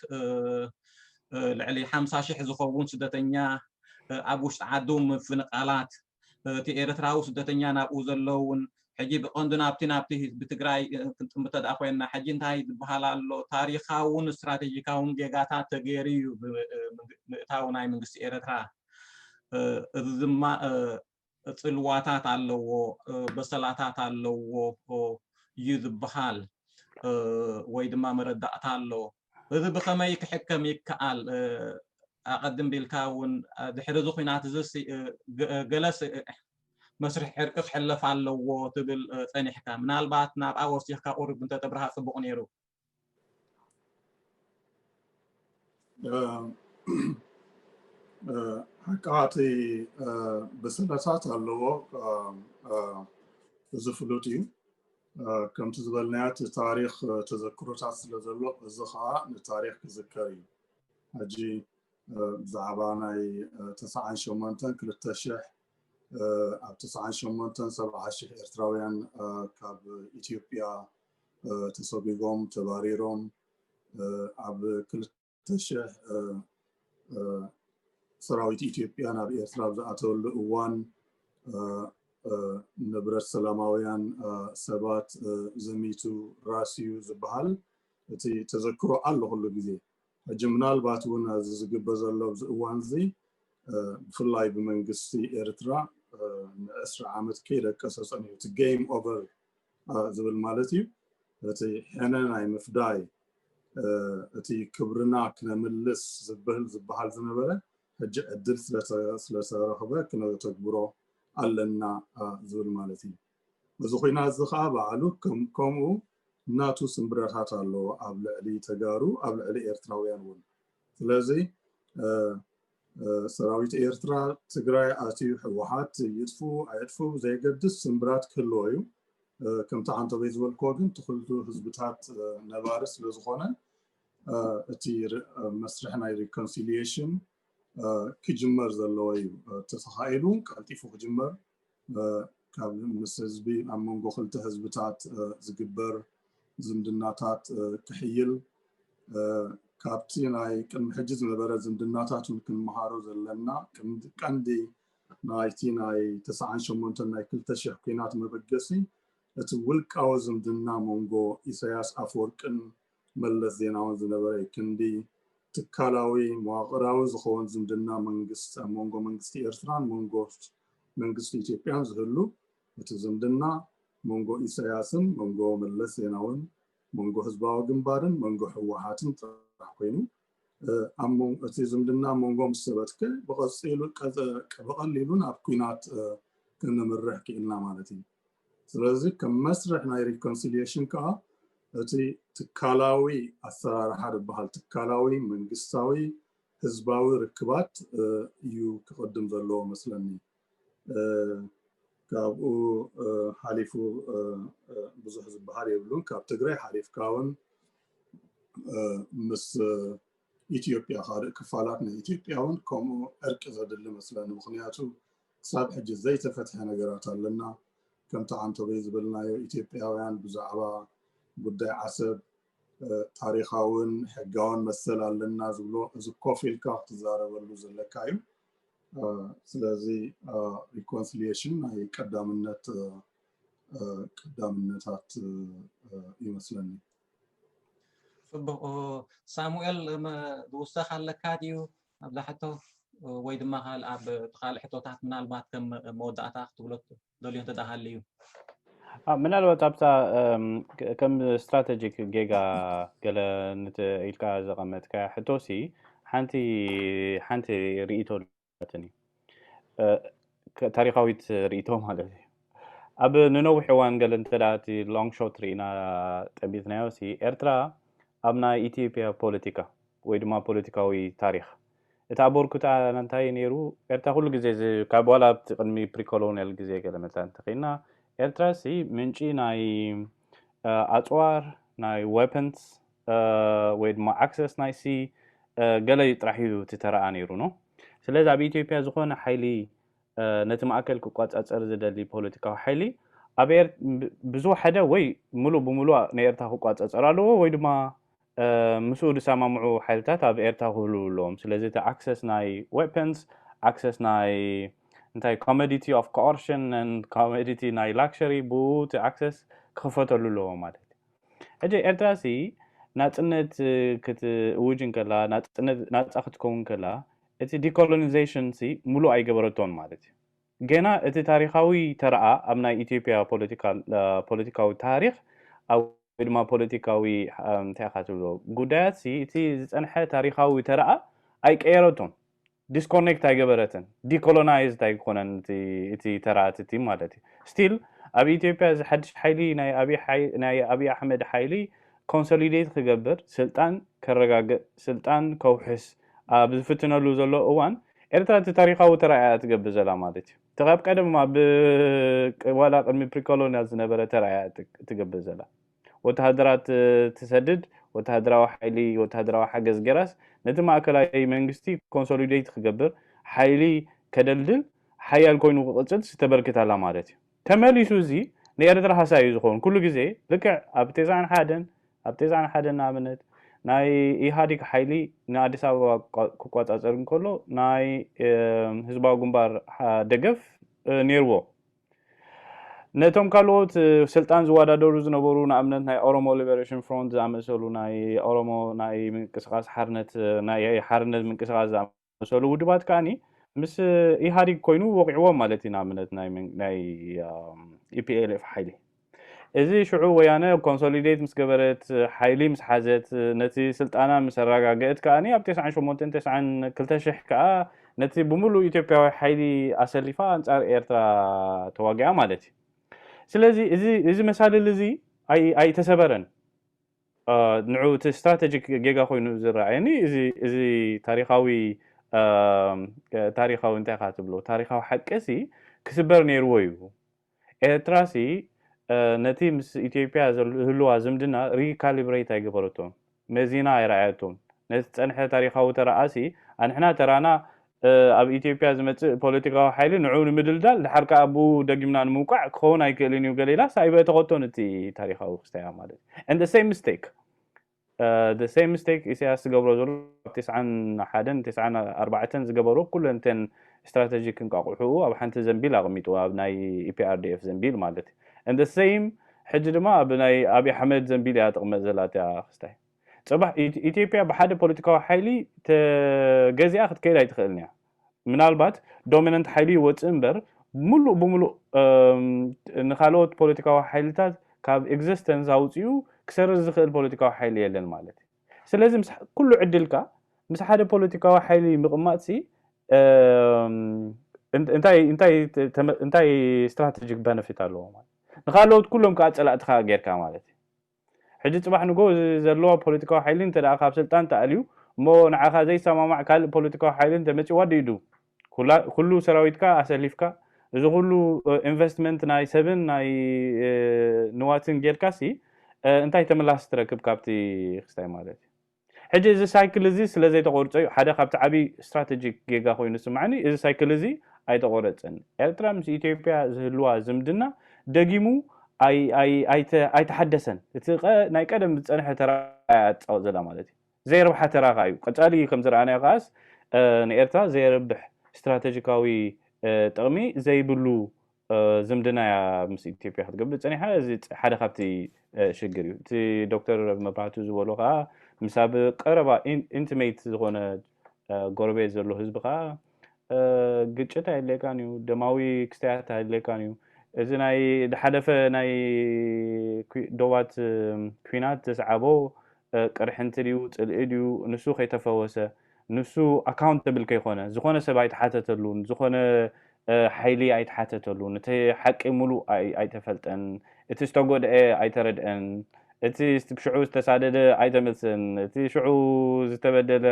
لعلي 50 زخون سدتنيا أبوش عدوم في نقالات تي إيرتراو سدتنيا نابو زلون حجيب عندنا نابتي بتجراي كنت متد أخوينا حجين هاي بحالة تاريخاون استراتيجيكاون جيجاتات تغيري تاوناي من قس إيرترا زما ጽልዋታት ኣለዎ በሰላታት ኣለዎ ይዝብሃል ወይ ድማ መረዳእታ ኣለዎ እዚ ብከመይ ክሕከም ይከኣል ኣቀድም ቤልካውን ድሕሪ ዝኾናት እዚ ገለስ መስርሕ ዕርቂ ክሕለፍ ኣለዎ ትብል ፀኒሕካ ምናልባት ናብ ኣወርሲካ ቁርብ እንተ ተብርሃ ጽቡቕ ነይሩ حكاتي بسلسات اللو زفلوتي كم تزبلنات تاريخ تذكرات سلزلو الزخاء التاريخ تذكري هجي زعباناي 9 شمونتن كل التشح اب 9 شمونتن 17 إرتراويان كاب إثيوبيا تسوبيغوم تباريروم اب كل التشح سراويت إثيوبيا ناب إيرترا زأتول أوان ንብረት ሰላማውያን ሰባት ዘሚቱ ራስዩ ዝበሃል እቲ ተዘክሮ ኣሎ ኩሉ ግዜ ሕጂ ምናልባት እውን እዚ ዝግበር ዘሎ ኣብዚ እዋን እዚ ብፍላይ ብመንግስቲ ኤርትራ ን10 ዓመት ከይደቀሰ ፀኒሑ እቲ ጌም ኦቨር ዝብል ማለት እዩ እቲ ሕነ ናይ ምፍዳይ እቲ ክብርና ክነምልስ ዝበሃል ዝነበረ ሕጂ ዕድል ስለተረኸበ ክነተግብሮ ኣለና ዝብል ማለት እዩ እዚ ኩናት እዚ ከዓ ባዕሉ ከምኡ እናቱ ስምብረታት ኣሎ ኣብ ልዕሊ ተጋሩ ኣብ ልዕሊ ኤርትራውያን እውን ስለዚ ሰራዊት ኤርትራ ትግራይ ኣትዩ ህወሓት ይጥፉ ኣይጥፉ ዘይገድስ ስምብራት ክህልዎ እዩ ከምቲ ሓንቶ ቤት ዝበልክዎ ግን ትኽልቱ ህዝብታት ነባሪ ስለዝኾነ እቲ መስርሕ ናይ ሪኮንሲሊየሽን ክጅመር ዘለዎ እዩ ተተኻኢሉ ቀልጢፉ ክጅመር ካብ ምስ ህዝቢ ኣብ መንጎ ክልተ ህዝብታት ዝግበር ዝምድናታት ክሕይል ካብቲ ናይ ቅድሚ ሕጂ ዝነበረ ዝምድናታት ክንመሃሮ ዘለና ቀንዲ ናይቲ ናይ 98 ናይ 2000 ኩናት መበገሲ እቲ ውልቃዊ ዝምድና መንጎ ኢሳያስ ኣፈወርቅን መለስ ዜናውን ዝነበረ ክንዲ ትካላዊ መዋቕራዊ ዝኸውን ዝምድና መንግስት መንጎ መንግስቲ ኤርትራን መንጎ መንግስቲ ኢትዮጵያን ዝህሉ እቲ ዝምድና መንጎ ኢሳያስን መንጎ መለስ ዜናውን መንጎ ህዝባዊ ግንባርን መንጎ ህወሓትን ጥራሕ ኮይኑ እቲ ዝምድና መንጎ ምሰበትከ በቐሊሉ ናብ ኩናት ክንምርሕ ክኢልና ማለት እዩ ስለዚ ከም መስርሕ ናይ ሪኮንሲሊየሽን ከዓ እቲ ትካላዊ ኣሰራርሓ ዝበሃል ትካላዊ መንግስታዊ ህዝባዊ ርክባት እዩ ክቅድም ዘለዎ መስለኒ ካብኡ ሓሊፉ ብዙሕ ዝበሃል የብሉን ካብ ትግራይ ሓሊፍካ እውን ምስ ኢትዮጵያ ካልእ ክፋላት ናይ ኢትዮጵያ እውን ከምኡ ዕርቂ ዘድሊ መስለኒ ምክንያቱ ክሳብ ሕጂ ዘይተፈትሐ ነገራት ኣለና ከምቲ ሓንቶ ቤት ዝብልናዮ ኢትዮጵያውያን ብዛዕባ ጉዳይ ዓሰብ ታሪኻውን ሕጋውን መሰል ኣለና ዝብሎ እዚ ኮፍ ኢልካ ክትዛረበሉ ዘለካ እዩ ስለዚ ሪኮንሲሊየሽን ናይ ቀዳምነታት ይመስለኒ ጽቡቕ ሳሙኤል ዝውሰኽ ኣለካ ድዩ ኣብ ዛሕቶ ወይ ድማ ኣብ ካልእ ሕቶታት ምናልባት ከም መወዳእታ ክትብሎ ደልዮ ተዳሃልዩ ምናልባት ኣብታ ከም ስትራቴጂክ ጌጋ ገለ ኢልካ ዘቐመጥካ ሕቶሲ ሓንቲ ርእይቶ ኣለትኒ ታሪኻዊት ርእይቶ ማለት እዩ ኣብ ንነዊሕ እዋን ገለ እንተዳእቲ ሎንግ ሾት ርኢና ጠቢትናዮሲ ኤርትራ ኣብ ናይ ኢትዮጵያ ፖለቲካ ወይ ድማ ፖለቲካዊ ታሪክ እቲ ኣቦርኩታ እንታይ ነይሩ ኤርትራ ኩሉ ግዜ ካብ ዋላ ቅድሚ ፕሪኮሎኒያል ግዜ ገለ መፅኣ እንተኺና ኤርትራ ሲ ምንጪ ናይ ኣፅዋር ናይ ዌፐንስ ወይ ድማ ኣክሰስ ናይ ሲ ገለ ጥራሕ እዩ ትተረኣ ነይሩ ኖ ስለዚ ኣብ ኢትዮጵያ ዝኾነ ሓይሊ ነቲ ማእከል ክቋፃፀር ዝደሊ ፖለቲካዊ ሓይሊ ኣብ ብዙሕ ሓደ ወይ ሙሉእ ብሙሉእ ናይ ኤርትራ ክቋፃፀር ኣለዎ ወይ ድማ ምስኡ ዝሰማምዑ ሓይልታት ኣብ ኤርትራ ክህልው ኣለዎም ስለዚ እቲ ኣክሰስ ናይ ዌፐንስ ኣክሰስ ናይ እንታይ ኮሞዲቲ ኦፍ ኮርሽን and ኮሞዲቲ ናይ ላክሸሪ ቡት ኣክሰስ ክፈተሉ ኣለዎ ማለት እዩ ሕጂ ኤርትራ ሲ ናጽነት ክትውጅን ከላ ናጻ ክትከውን ከላ እቲ ዲኮሎናይዜሽን ሲ ሙሉእ ኣይገበረቶን ማለት እዩ ገና እቲ ታሪኻዊ ተረኣ ኣብ ናይ ኢትዮጵያ ፖለቲካዊ ታሪክ ኣብ ድማ ፖለቲካዊ እንታይ ካትብሎ ጉዳያት ሲ እቲ ዝጸንሐ ታሪኻዊ ተረኣ ኣይቀየረቶን ዲስኮኔክት ኣይገበረትን ዲኮሎናይዝድ ኣይኮነን እቲ ተረኣት እቲ ማለት እዩ ስቲል ኣብ ኢትዮጵያ ዝሓድሽ ሓይሊ ናይ ኣብይ ኣሕመድ ሓይሊ ኮንሶሊዴት ክገብር ስልጣን ከረጋግጥ ስልጣን ከውሕስ ኣብ ዝፍትነሉ ዘሎ እዋን ኤርትራ እቲ ታሪኻዊ ተረኣያ ትገብር ዘላ ማለት እዩ ተቐብ ቀደም ኣብ ዋላ ቅድሚ ፕሪኮሎኒያል ዝነበረ ተረኣያ ትገብር ዘላ ወተሃደራት ትሰድድ ወተሃደራዊ ሓይሊ ወተሃደራዊ ሓገዝ ገራስ ነቲ ማእከላዊ መንግስቲ ኮንሶሊዴት ክገብር ሓይሊ ከደልድል ሓያል ኮይኑ ክቕፅል ዝተበርክታላ ማለት እዩ ተመሊሱ እዚ ንኤርትራ ሓሳብ እዩ ዝኸውን ኩሉ ግዜ ልክዕ ኣብ 91 ንኣብነት ናይ ኢሃዲግ ሓይሊ ንኣዲስ ኣበባ ክቋፃፀር እንከሎ ናይ ህዝባዊ ግንባር ደገፍ ነይርዎ ነቶም ካልኦት ስልጣን ዝወዳደሩ ዝነበሩ ንኣብነት ናይ ኦሮሞ ሊበሬሽን ፍሮንት ዝኣመሰሉ ናይ ኦሮሞ ናይ ምንቅስቃስ ሓርነት ናይ ሓርነት ምንቅስቃስ ዝኣመሰሉ ውድባት ከዓኒ ምስ ኢህአዴግ ኮይኑ ወቂዕዎም ማለት እዩ ንኣብነት ናይ ኢፒኤልኤፍ ሓይሊ እዚ ሽዑ ወያነ ኮንሶሊዴት ምስ ገበረት ሓይሊ ምስ ሓዘት ነቲ ስልጣና ምስ ኣረጋገአት ከዓኒ ኣብ 98 ከዓ ነቲ ብሙሉእ ኢትዮጵያዊ ሓይሊ ኣሰሊፋ ኣንጻር ኤርትራ ተዋጊዓ ማለት እዩ ስለዚ እዚ መሳልል እዚ ኣይተሰበረን ንዑ እቲ ስትራቴጂክ ጌጋ ኮይኑ ዝረኣየኒ እዚ ታሪኻዊ እንታይ ካ ትብሎ ታሪኻዊ ሓቀሲ ክስበር ነይርዎ እዩ ኤርትራሲ ነቲ ምስ ኢትዮጵያ ዝህልዋ ዝምድና ሪካሊብሬት ኣይገበረቶም መዚና ኣይረኣየቶም ነቲ ፀንሐ ታሪኻዊ ተረኣሲ ኣንሕና ተራና ኣብ ኢትዮጵያ ዝመጽእ ፖለቲካዊ ሓይሊ ንዑ ንምድልዳል ድሓር ከዓ ኣብኡ ደጊምና ንምውቃዕ ክኸውን ኣይክእልን እዩ ገሊላ ሳይበ ተቆቶን እቲ ታሪኻዊ ክስተያ ማለት and the same mistake ኢሳያስ ዝገብሮ ዘሎ 91 ዝገበሩ ኩለንተን ስትራቴጂክ እንቃቑሑ ኣብ ሓንቲ ዘንቢል ኣቕሚጡ ኣብ ናይ ኢፒአርዲኤፍ ዘንቢል ማለት and the same ሕጂ ድማ ኣብ ናይ ኣብይ ኣሕመድ ዘንቢል እያ ጥቕመ ዘላትያ ክስታይ صباح ኢትዮጵያ ብሓደ ፖለቲካዊ ሓይሊ ተገዚኣ ክትከይድ ኣይትኽእልን እያ ምናልባት ዶሚናንት ሓይሊ ይወፅእ እምበር ብሙሉእ ንኻልኦት ፖለቲካዊ ሓይልታት ካብ ኤግዚስተንስ ኣውፅኡ ክሰርዝ ዝኽእል ፖለቲካዊ ሓይሊ የለን ማለት እዩ ስለዚ ምስ ኩሉ ዕድልካ ምስ ሓደ ፖለቲካዊ ሓይሊ ምቕማጥሲ እንታይ ስትራቴጂክ ቤነፊት ኣለዎ ማለት ንኻልኦት ኩሎም ከዓ ፀላእትካ ጌርካ ማለት እዩ ሕጂ ጽባሕ ንጎ ዘለዎ ፖለቲካዊ ሓይሊ እንተደኣ ካብ ስልጣን ተኣልዩ እሞ ንዓኻ ዘይሰማማዕ ካልእ ፖለቲካዊ ሓይሊ እንተመፂኡ ዋዲዱ ኩሉ ሰራዊትካ ኣሰሊፍካ እዚ ኩሉ ኢንቨስትመንት ናይ ሰብን ናይ ንዋትን ጌርካሲ እንታይ ተመላስ ትረክብ ካብቲ ክስታይ ማለት እዩ ሕጂ እዚ ሳይክል እዚ ስለዘይተቆርፀ ሓደ ካብቲ ዓብይ ስትራቴጂክ ጌጋ ኮይኑ ስማዕኒ እዚ ሳይክል እዚ ኣይተቆረፀን ኤርትራ ምስ ኢትዮጵያ ዝህልዋ ዝምድና ደጊሙ ኣይተሓደሰን እቲ ናይ ቀደም ዝፀንሐ ተራእያ ኣፃውዕ ዘላ ማለት እዩ ዘይርብሓ ተራኻ እዩ ቀፃሊ ከም ዝረኣናዮ ከዓስ ንኤርትራ ዘይርብሕ ስትራቴጂካዊ ጥቕሚ ዘይብሉ ዝምድና ምስ ኢትዮጵያ ክትገብር ፀኒሓ እዚ ሓደ ካብቲ ሽግር እዩ እቲ ዶክተር መብራህቱ ዝበሎ ከዓ ምስ ኣብ ቀረባ ኢንቲሜት ዝኾነ ጎረቤት ዘሎ ህዝቢ ከዓ ግጭት ኣይድለየካን እዩ ደማዊ ክስተያት ኣይድለየካን እዩ እዚ ናይ ድሓለፈ ናይ ዶባት ኩናት ተስዓቦ ቅርሕንቲ ድዩ ፅልኢ ድዩ ንሱ ከይተፈወሰ ንሱ ኣካውንተብል ከይኮነ ዝኾነ ሰብ ኣይተሓተተሉን ዝኾነ ሓይሊ ኣይተሓተተሉን እቲ ሓቂ ሙሉእ ኣይተፈልጠን እቲ ዝተጎድአ ኣይተረድአን እቲ ብሽዑ ዝተሳደደ ኣይተመልስን እቲ ሽዑ ዝተበደለ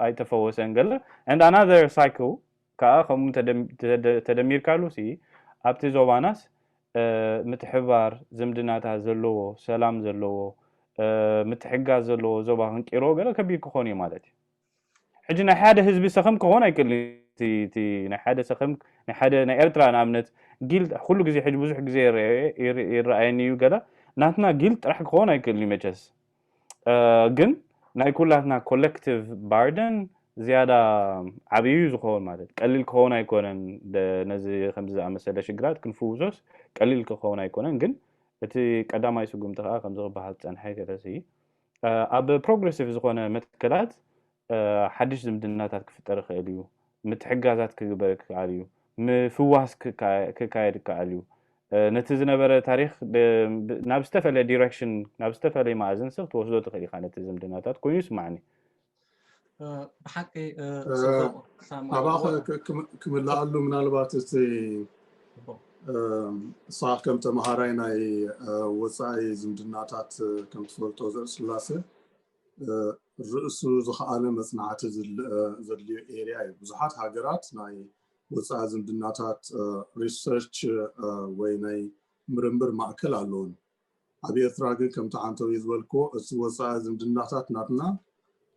ኣይተፈወሰን ገለ and another cycle ከዓ ከምኡ ተደሚርካሉሲ ኣብቲ ዞባናስ ምትሕባር ዝምድናታት ዘለዎ ሰላም ዘለዎ ምትሕጋዝ ዘለዎ ዞባ ክንቂሮ ገለ ከቢድ ክኾን እዩ ማለት እዩ ሕጂ ናይ ሓደ ህዝቢ ሰኸም ክኾን ኣይክእልን እቲ ናይ ሓደ ሰኸም ናይ ሓደ ናይ ኤርትራ ንኣብነት ጊል ኩሉ ግዜ ሕጂ ብዙሕ ግዜ ይረኣየኒ እዩ ገለ ናትና ጊል ጥራሕ ክኾን ኣይክእልን እዩ መቸስ ግን ናይ ኩላትና ኮሌክቲቭ ባርደን ዝያዳ ዓብዩ ዝኸውን ማለት ቀሊል ክኸውን ኣይኮነን ነዚ ከምዚ ዝኣመሰለ ሽግራት ክንፍውሶስ ቀሊል ክኸውን ኣይኮነን ግን እቲ ቀዳማይ ስጉምቲ ከዓ ከምዚ ክበሃል ፀንሐ ገለሲ ኣብ ፕሮግሬሲቭ ዝኾነ መትከላት ሓድሽ ዝምድናታት ክፍጠር ይኽእል እዩ ምትሕጋዛት ክግበር ይከኣል እዩ ምፍዋስ ክካየድ ይከኣል እዩ ነቲ ዝነበረ ታሪክ ናብ ዝተፈለየ ዲሬክሽን ናብ ዝተፈለየ ማእዘን ስኽ ትወስዶ ትኽእል ኢኻ ነቲ ዝምድናታት ኮይኑ ይስማዕኒ بحقي أباخ كملألو من البات تي صار كم تمهارين أي وصاي زمدناتات كم تفولتو زلاسة رئيسو زخالة مصنعات زليو إيريا بزحات هاجرات ناي وصاي زمدناتات ريسيرش ويناي مرمبر مأكل علون أبي أثراقي كم تعنتو يزولكو وصاي زمدناتات ناتنا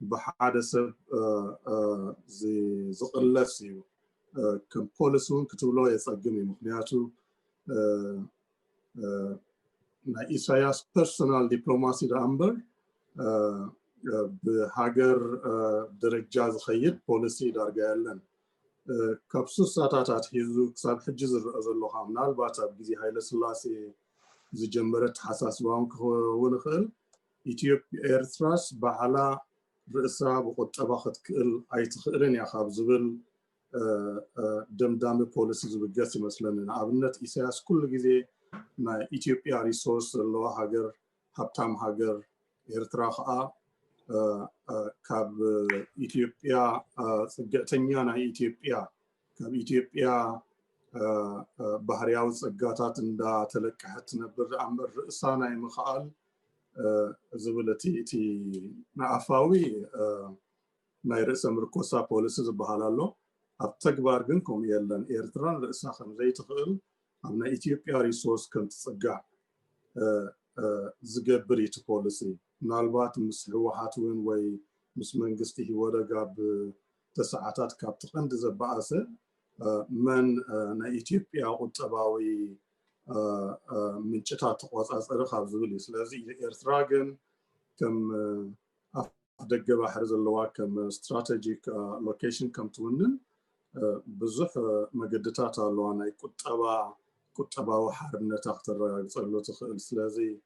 بحادة سب زي زقلسيو كم بوليسون كتولو يسقمي مخنياتو نا إسرائيل personal diplomacy دامبر بهاجر درجة خيط policy دارجالن كابسوس ساتات حيزو كساب حجز الرأزلوها منال باتاب جزي هاي لسلاسي زي جمرت حساس وام ونخل إثيوبيا إيرتراس بعلا رئيسها بقد أباخت كل أي تخيرين يا خاب زبل دمدامي بوليسيز بجسي مثلا عبنت إساس كل جزي نا إثيوبيا ريسورس اللي هاجر هبتام هاجر إيرتراخا كاب إثيوبيا سجتنيا نا إثيوبيا كاب إثيوبيا بحرياو سجاتات إندا تلقحت نبر أمر رئيسانا يمخال زبلتي تي نعفاوي نايرس أمريكوسا بوليسز بحالالو أبتكبار جنكم يلن إيرتران رئيسا خمزي تخيل أبنا إثيوبيا ريسورس كنت تسجع زجبريت بوليسي نالبات مسلوحات وين وي مسمنجستي ورقة بتسعاتات كاب تقند زبعاسة من نا إثيوبيا قطباوي من شتات قواص أرخاب زولي سلازي إيرتراغن كم أفدق بحر زلوا كم استراتيجيك لوكيشن كم تونن بزح مجدتات اللوانا قطبا وحرنا تحت الرأي صلوا تخيل سلازي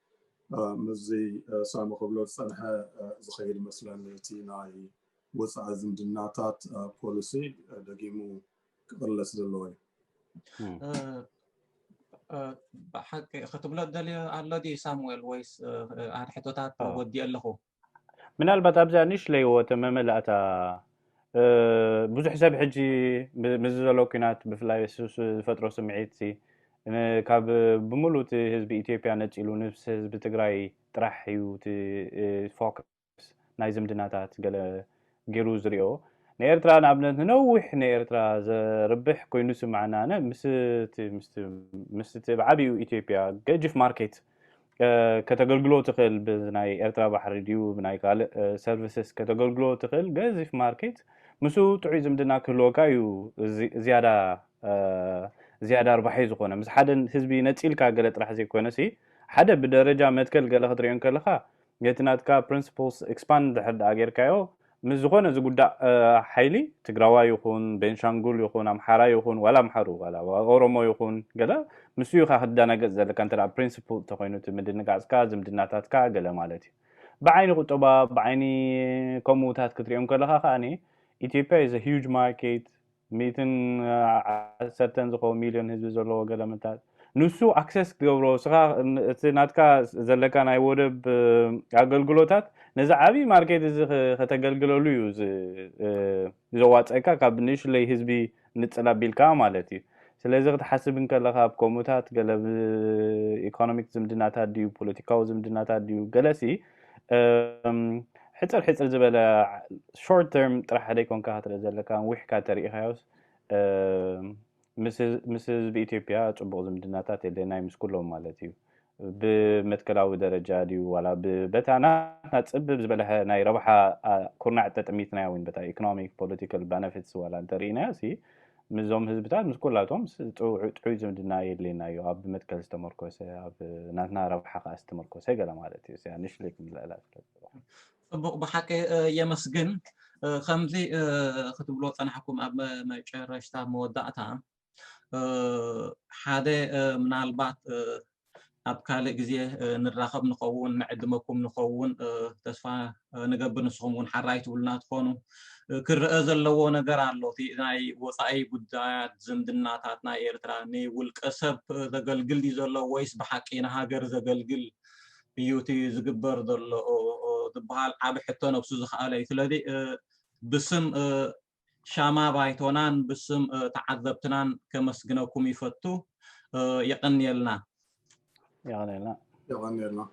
مزي سامو قبلو صنحة زخيل مثلا تيناي وسع زمدناتات بوليسي دقيمو قلس دلوي بحق خطبلو دلي على دي سامويل ويس عن حتوتات ودي اللهو من البات أبزا نيش لي وتمام لأتا بزح حساب حجي مززلو كنات بفلاي فترة سمعيتي كاب بمولوت حزب إثيوبيا نتشيلو نفس حزب تግራይ ጥራሕ እዩ ፎከስ ናይ ዝምድናታት ገለ ገይሩ ዝሪኦ ንኤርትራ ንኣብነት ንነዊሕ ንኤርትራ ዘርብሕ ኮይኑ ስምዓና ምስቲ ብዓብዩ ኢትዮጵያ ገጅፍ ማርኬት ከተገልግሎ ትኽእል ብናይ ኤርትራ ባሕሪ ድዩ ብናይ ካልእ ሰርቪስስ ከተገልግሎ ትኽእል ገዚፍ ማርኬት ምስኡ ጥዑይ ዝምድና ክህልወካ እዩ زيادة ربحي زخونة مس حدا حزبي نتيل كاجلة راح زي كونسي حدا بدرجة متكل قال خطريون كلها يتنات كا principles expand حد أجر كايو مس زخونة زقود حيلي تجراوا يكون بنشانغول يكون أمحارا يكون ولا أمحارو ولا أورومو يكون قلا مسيو خا حدا نجز إذا كان ترى principle تقينو تمدين نجاز كازم ديناتات كاجلة مالتي بعيني خطبة بعيني كموتات كتريون كلها خاني Ethiopia is a huge market ميتن certain زخو مليون هزب زلوا قدامتات نسو access قبرو سخا ناتكا زلكا ناي ودب أقلقلوتات نزا عبي ماركت ختقلقلو ليو زوات ايكا كابنش لي هزبي نتسلا بالكا مالتي سلازي تحسب انك لها بكوموتات قلب economic زمدناتات ديو political زمدناتات ديو قلسي حتى زبالة short term طرح هذا يكون كهاتر زلكا ويحكا تاريخ هاوس مسز بإثيوبيا تبغى زمدناتات اللي نايمس كلهم مالتي بمتكلاو درجة دي ولا بتاعنا نتسبب زبالة ناي ربحها كورنا تتميتنا وين بتاع economic political benefits ولا ترينا سي مزوم هزبتات مس كلاتهم تعوي زمدنا اللي نايو أب متكل استمركوسة أب ناتنا ربحها استمركوسة قال مالتي يعني نشلك من الألاف بحكي يمسجن خمزي خطبلو صنحكم أب ما يشرشتا مودعتها حدا من البعض أب كالي جزيه نراقب نقوون نعدمكم نقوون تسفى نقبل نسخمون حرايت ولنا تخونو كرأز اللو نقر على في ناي وصاي بدايات زمدناتات ناي إيرترا ني والكسب ذا قلقل دي زلو ويس بحكينا هاجر ذا قلقل بيوتي زقبر دلو دبهال عاب حتى نفسه زخالي ثلاثي بسم شاما بايتونان بسم تعذبتنان كمسجنكم يفتو يقني لنا يغني لنا